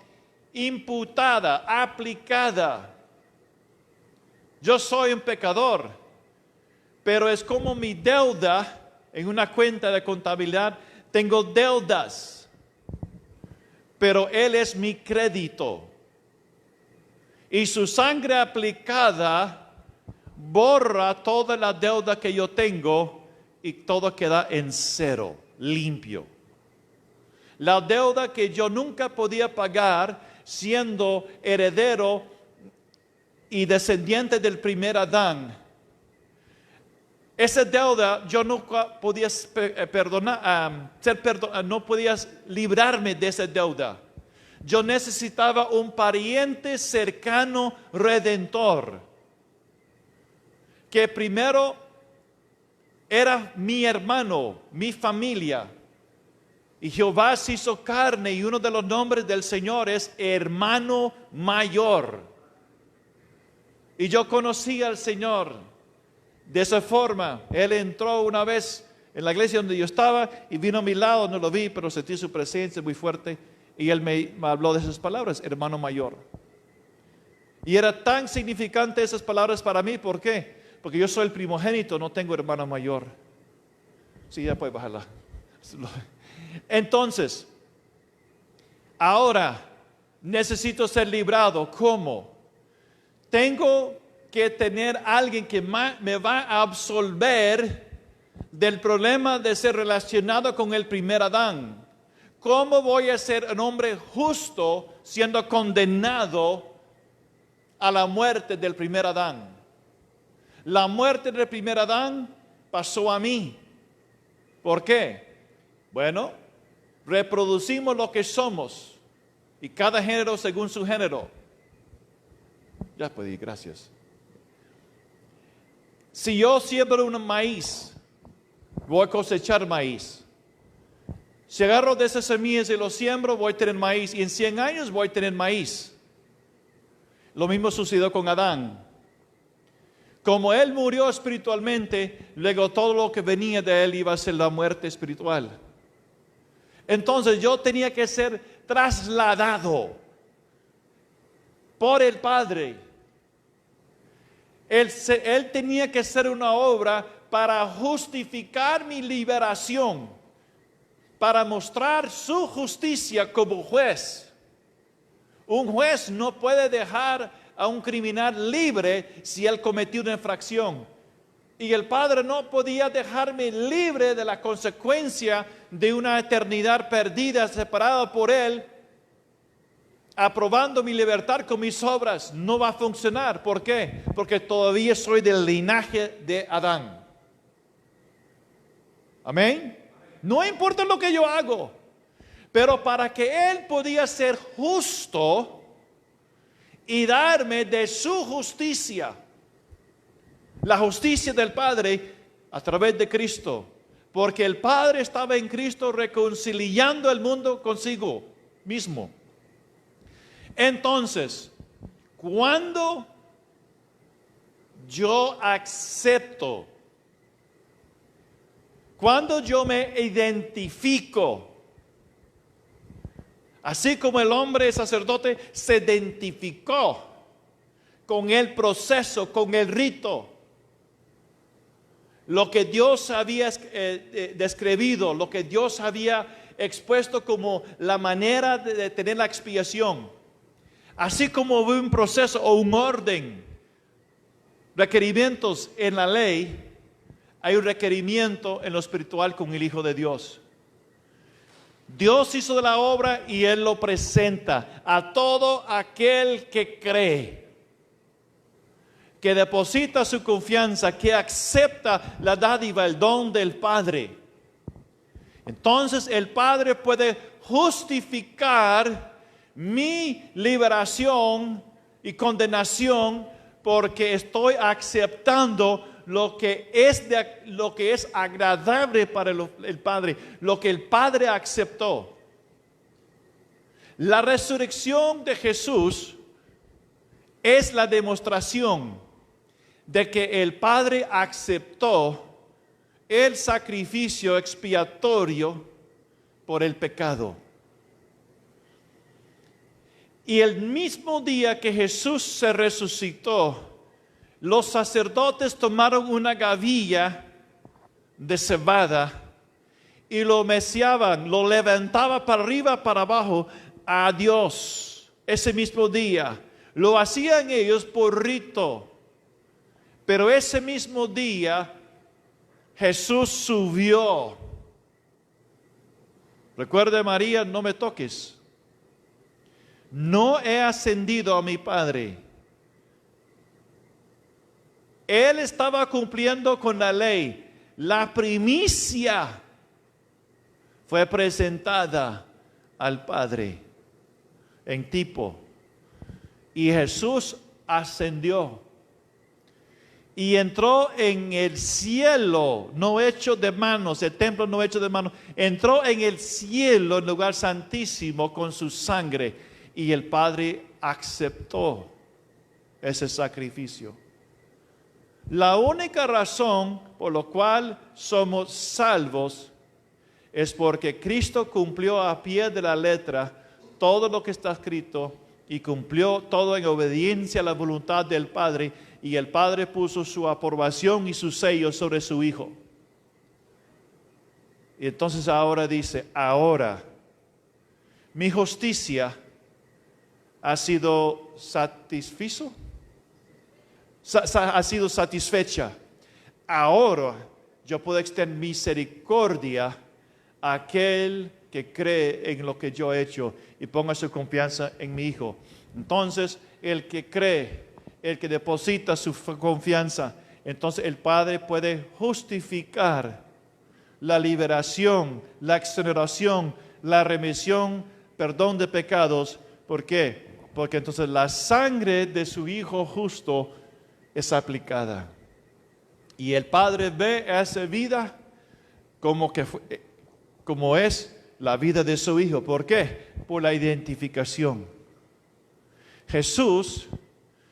imputada, aplicada. Yo soy un pecador, pero es como mi deuda en una cuenta de contabilidad. Tengo deudas, pero Él es mi crédito. Y su sangre aplicada borra toda la deuda que yo tengo y todo queda en cero, limpio. La deuda que yo nunca podía pagar siendo heredero y descendiente del primer Adán. Esa deuda yo nunca podía perdonar, no podía librarme de esa deuda. yo necesitaba un pariente cercano redentor, que primero era mi hermano, mi familia. Y Jehová se hizo carne y uno de los nombres del Señor es hermano mayor. Y yo conocí al Señor de esa forma. Él entró una vez en la iglesia donde yo estaba y vino a mi lado, no lo vi, pero sentí su presencia muy fuerte. Y él me habló de esas palabras, hermano mayor. Y era tan significante esas palabras para mí, ¿por qué? Porque yo soy el primogénito, no tengo hermano mayor. Sí, ya puede bajarla. Entonces, ahora necesito ser librado. ¿Cómo? Tengo que tener alguien que me va a absolver del problema de ser relacionado con el primer Adán. ¿Cómo voy a ser un hombre justo siendo condenado a la muerte del primer Adán? La muerte del primer Adán pasó a mí. ¿Por qué? Bueno, reproducimos lo que somos y cada género según su género. Ya puedo ir, gracias. Si yo siembro un maíz, voy a cosechar maíz. Si agarro de esas semillas y lo siembro, voy a tener maíz. Y en 100 años voy a tener maíz. Lo mismo sucedió con Adán. Como él murió espiritualmente, luego todo lo que venía de él iba a ser la muerte espiritual. Entonces yo tenía que ser trasladado por el Padre. Él tenía que hacer una obra para justificar mi liberación, para mostrar su justicia como juez. Un juez no puede dejar a un criminal libre si él cometió una infracción. Y el Padre no podía dejarme libre de la consecuencia de una eternidad perdida, separada por Él, aprobando mi libertad con mis obras. No va a funcionar. ¿Por qué? Porque todavía soy del linaje de Adán. Amén. No importa lo que yo hago, pero para que Él podía ser justo y darme de su justicia, la justicia del Padre a través de Cristo, porque el Padre estaba en Cristo reconciliando el mundo consigo mismo. Entonces, cuando yo acepto, cuando yo me identifico, así como el hombre sacerdote se identificó con el proceso, con el rito, lo que Dios había describido, lo que Dios había expuesto como la manera de tener la expiación. Así como hubo un proceso o un orden, requerimientos en la ley, hay un requerimiento en lo espiritual con el Hijo de Dios. Dios hizo la obra y Él lo presenta a todo aquel que cree, que deposita su confianza, que acepta la dádiva, el don del Padre. Entonces el Padre puede justificar mi liberación y condenación porque estoy aceptando lo que es agradable para el Padre, lo que el Padre aceptó. La resurrección de Jesús es la demostración de que el Padre aceptó el sacrificio expiatorio por el pecado. Y el mismo día que Jesús se resucitó, los sacerdotes tomaron una gavilla de cebada y lo meciaban, lo levantaban para arriba, para abajo a Dios. Ese mismo día lo hacían ellos por rito. Pero ese mismo día Jesús subió. Recuerde, María, no me toques. No he ascendido a mi Padre. Él estaba cumpliendo con la ley. La primicia fue presentada al Padre. en tipo. Y Jesús ascendió y entró en el cielo, no hecho de manos, el templo no hecho de manos. Entró en el cielo, en el lugar santísimo, con su sangre. Y el Padre aceptó ese sacrificio. La única razón por la cual somos salvos es porque Cristo cumplió a pie de la letra todo lo que está escrito y cumplió todo en obediencia a la voluntad del Padre, y el Padre puso su aprobación y su sello sobre su Hijo. Y entonces ahora dice, ahora mi justicia ha sido satisfecha. Ahora yo puedo extender misericordia a aquel que cree en lo que yo he hecho y ponga su confianza en mi Hijo. Entonces, el que cree, el que deposita su confianza, entonces el Padre puede justificar la liberación, la exoneración, la remisión, perdón de pecados. ¿Por qué? Porque entonces la sangre de su Hijo justo es aplicada. Y el Padre ve esa vida como es la vida de su Hijo. ¿Por qué? Por la identificación. Jesús,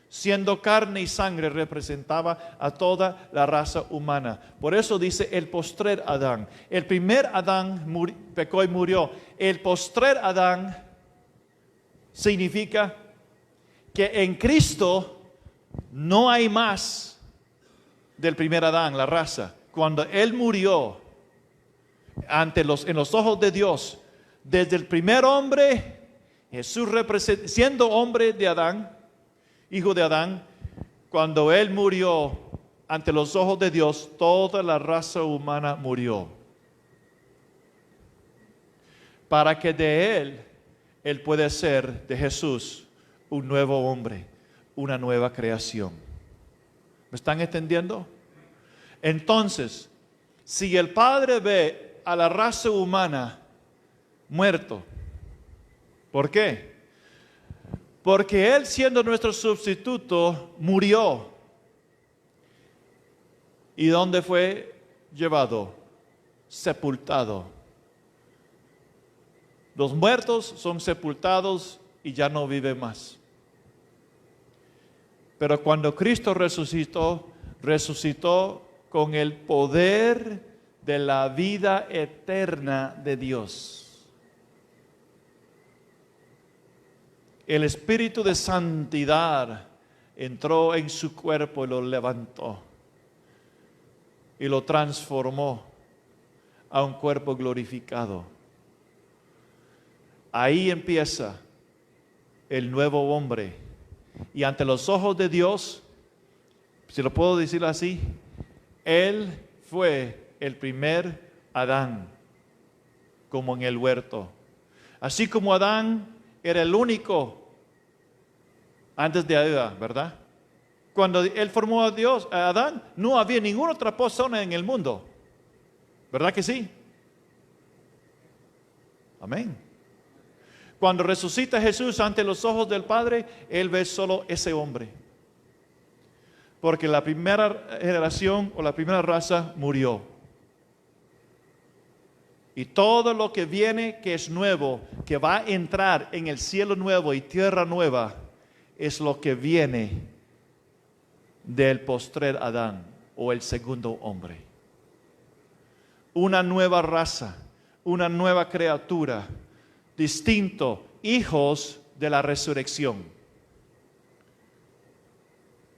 siendo carne y sangre, representaba a toda la raza humana. Por eso dice el postrer Adán. El primer Adán pecó y murió. El postrer Adán significa que en Cristo no hay más del primer Adán, la raza. Cuando Él murió en los ojos de Dios, desde el primer hombre, Jesús siendo hombre de Adán, hijo de Adán, cuando Él murió ante los ojos de Dios, toda la raza humana murió. Para que de Él puede ser, de Jesús, un nuevo hombre, una nueva creación. ¿Me están entendiendo? Entonces, si el Padre ve a la raza humana muerto, ¿por qué? Porque Él, siendo nuestro sustituto, murió. ¿Y dónde fue llevado? Sepultado. Los muertos son sepultados y ya no viven más. Pero cuando Cristo resucitó con el poder de la vida eterna de Dios. El Espíritu de santidad entró en su cuerpo y lo levantó y lo transformó a un cuerpo glorificado. Ahí empieza el nuevo hombre. Y ante los ojos de Dios, si lo puedo decir así, Él fue el primer Adán, como en el huerto. Así como Adán era el único antes de Eva, ¿verdad? Cuando Él formó a Adán, no había ninguna otra persona en el mundo. ¿Verdad que sí? Amén. Cuando resucita Jesús ante los ojos del Padre, Él ve solo ese hombre. Porque la primera generación o la primera raza murió. Y todo lo que viene, que es nuevo, que va a entrar en el cielo nuevo y tierra nueva, es lo que viene del postrer Adán o el segundo hombre. Una nueva raza, una nueva criatura, distinto, hijos de la resurrección.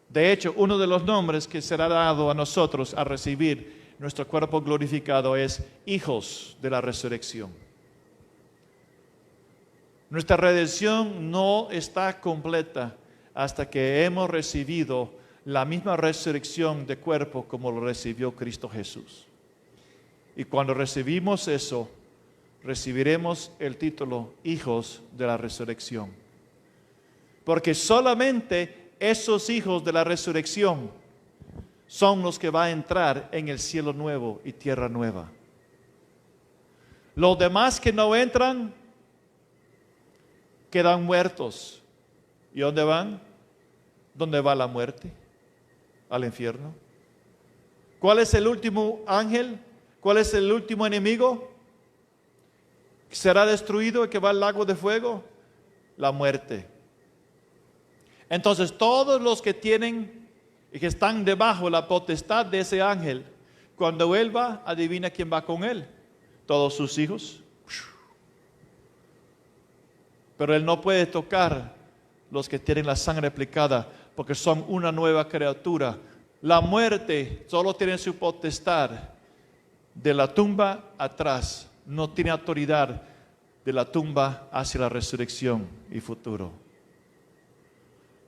De hecho, uno de los nombres que será dado a nosotros a recibir nuestro cuerpo glorificado es hijos de la resurrección. Nuestra redención no está completa hasta que hemos recibido la misma resurrección de cuerpo como lo recibió Cristo Jesús. Y cuando recibimos eso, recibiremos el título hijos de la resurrección. Porque solamente esos hijos de la resurrección son los que van a entrar en el cielo nuevo y tierra nueva. Los demás que no entran quedan muertos. ¿Y dónde van? ¿Dónde va la muerte? Al infierno. ¿Cuál es el último ángel? ¿Cuál es el último enemigo? ¿Será destruido el que va al lago de fuego? La muerte. Entonces todos los que tienen y que están debajo de la potestad de ese ángel, cuando él va, adivina quién va con él. Todos sus hijos. Pero él no puede tocar los que tienen la sangre aplicada, porque son una nueva criatura. La muerte solo tiene su potestad de la tumba atrás, no tiene autoridad de la tumba hacia la resurrección y futuro.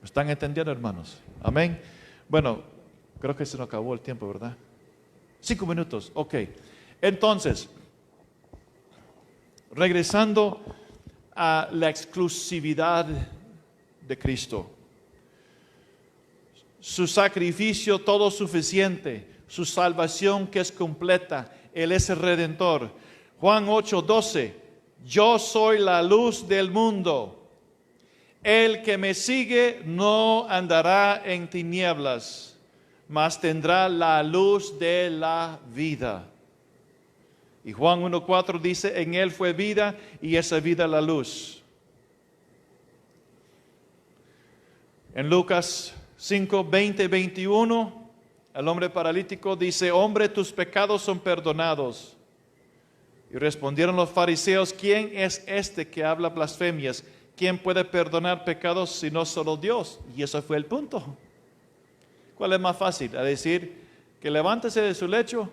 ¿Me están entendiendo, hermanos? Amén. Bueno, creo que se nos acabó el tiempo, ¿verdad? 5 minutos, ok. Entonces, regresando a la exclusividad de Cristo. Su sacrificio todo suficiente, su salvación que es completa, Él es el Redentor. Juan 8:12, yo soy la luz del mundo. El que me sigue no andará en tinieblas, mas tendrá la luz de la vida. Y Juan 1:4 dice, en Él fue vida y esa vida la luz. En Lucas 5:20-21, el hombre paralítico dice, hombre, tus pecados son perdonados. Y respondieron los fariseos, ¿quién es este que habla blasfemias? ¿Quién puede perdonar pecados sino solo Dios? Y ese fue el punto. ¿Cuál es más fácil? ¿A decir que levántese de su lecho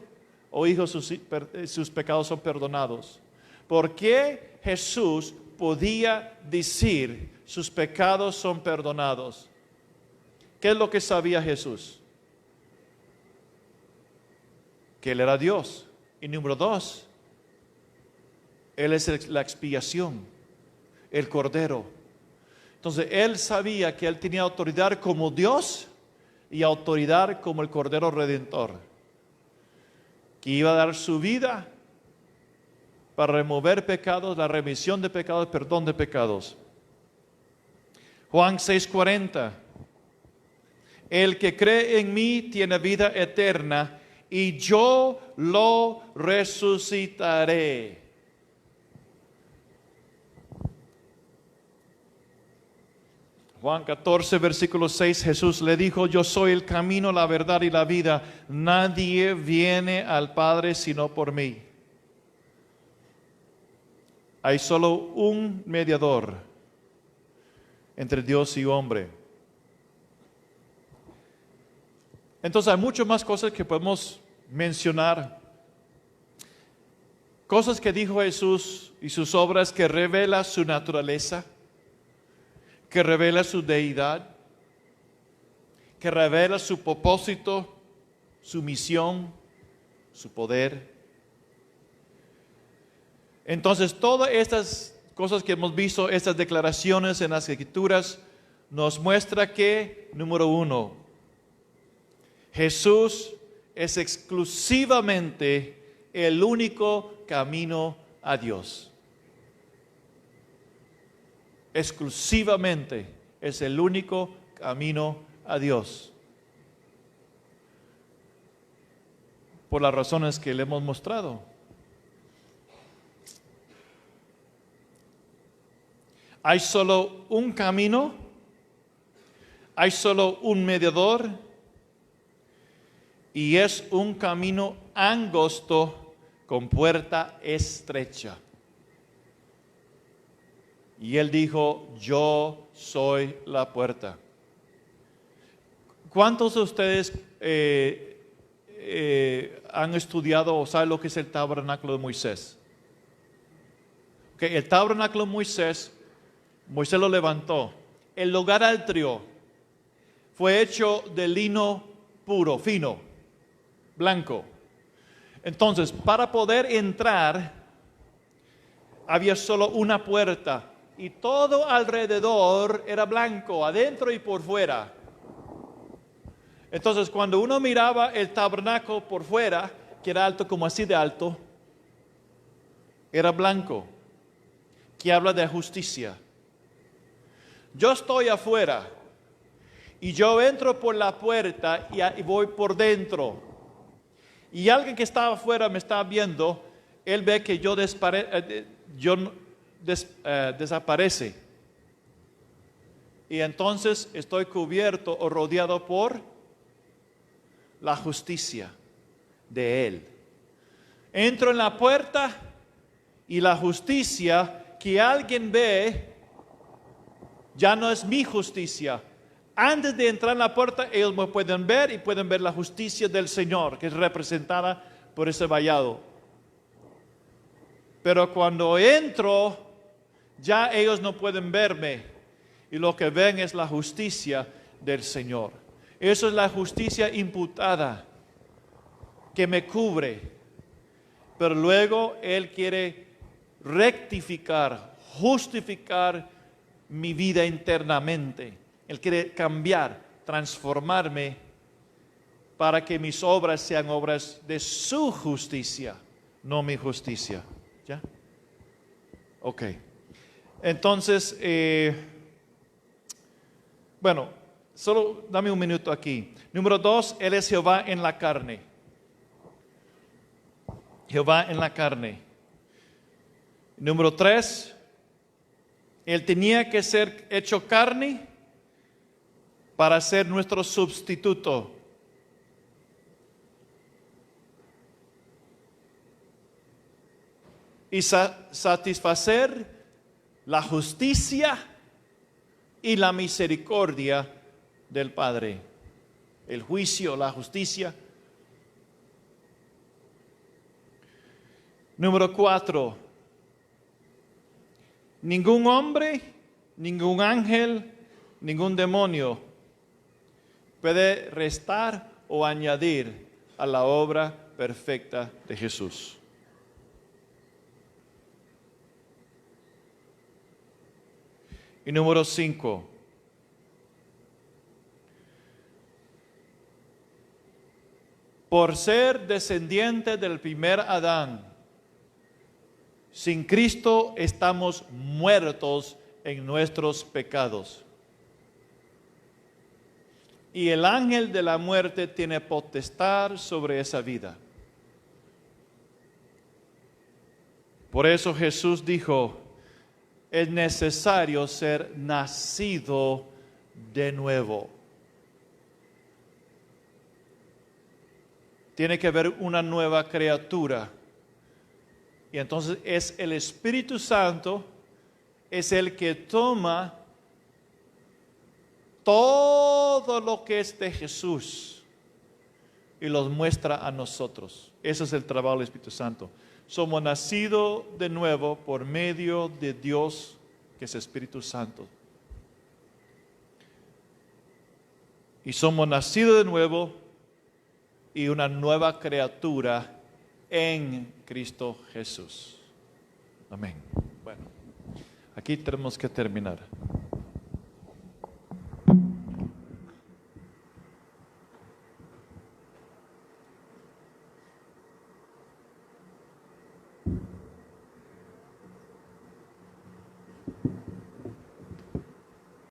o hijo, sus pecados son perdonados? ¿Por qué Jesús podía decir sus pecados son perdonados? ¿Qué es lo que sabía Jesús? Que Él era Dios. Y número 2, Él es la expiación, el Cordero. Entonces Él sabía que Él tenía autoridad como Dios y autoridad como el Cordero Redentor, que iba a dar su vida para remover pecados, la remisión de pecados, perdón de pecados. Juan 6:40, el que cree en mí tiene vida eterna y yo lo resucitaré. Juan 14, versículo 6, Jesús le dijo, yo soy el camino, la verdad y la vida. Nadie viene al Padre sino por mí. Hay solo un mediador entre Dios y hombre. Entonces hay muchas más cosas que podemos mencionar. Cosas que dijo Jesús y sus obras que revela su naturaleza, que revela su deidad, que revela su propósito, su misión, su poder. Entonces, todas estas cosas que hemos visto, estas declaraciones en las Escrituras, nos muestra que, número 1, Jesús es exclusivamente el único camino a Dios. Exclusivamente es el único camino a Dios. Por las razones que le hemos mostrado. Hay solo un camino, hay solo un mediador y es un camino angosto con puerta estrecha. Y él dijo, yo soy la puerta. ¿Cuántos de ustedes han estudiado o saben lo que es el tabernáculo de Moisés? Okay, el tabernáculo de Moisés lo levantó. El lugar atrio fue hecho de lino puro, fino, blanco. Entonces, para poder entrar, había solo una puerta. Y todo alrededor era blanco, adentro y por fuera. Entonces, cuando uno miraba el tabernáculo por fuera, que era alto como así de alto, era blanco, que habla de justicia. yo estoy afuera y yo entro por la puerta y voy por dentro. Y alguien que está afuera me está viendo, él ve que yo desaparece. Y entonces estoy cubierto o rodeado por la justicia de Él. Entro en la puerta y la justicia que alguien ve ya no es mi justicia. Antes de entrar en la puerta, ellos me pueden ver y pueden ver la justicia del Señor, que es representada por ese vallado. Pero cuando entro, ya ellos no pueden verme y lo que ven es la justicia del Señor. Eso es la justicia imputada que me cubre. Pero luego Él quiere rectificar, justificar mi vida internamente. Él quiere cambiar, transformarme para que mis obras sean obras de su justicia, no mi justicia. ¿Ya? Ok. Entonces, bueno, solo dame un minuto aquí. Número 2, Él es Jehová en la carne. Jehová en la carne. Número 3, Él tenía que ser hecho carne para ser nuestro sustituto. Y satisfacer la justicia y la misericordia del Padre. El juicio, la justicia. Número 4. Ningún hombre, ningún ángel, ningún demonio puede restar o añadir a la obra perfecta de Jesús. Y número 5. Por ser descendiente del primer Adán, sin Cristo estamos muertos en nuestros pecados. Y el ángel de la muerte tiene potestad sobre esa vida. Por eso Jesús dijo, es necesario ser nacido de nuevo. Tiene que haber una nueva criatura. Y entonces es el Espíritu Santo, es el que toma todo lo que es de Jesús y los muestra a nosotros. Ese es el trabajo del Espíritu Santo. Somos nacidos de nuevo por medio de Dios, que es Espíritu Santo. Y somos nacidos de nuevo y una nueva criatura en Cristo Jesús. Amén. Bueno, aquí tenemos que terminar.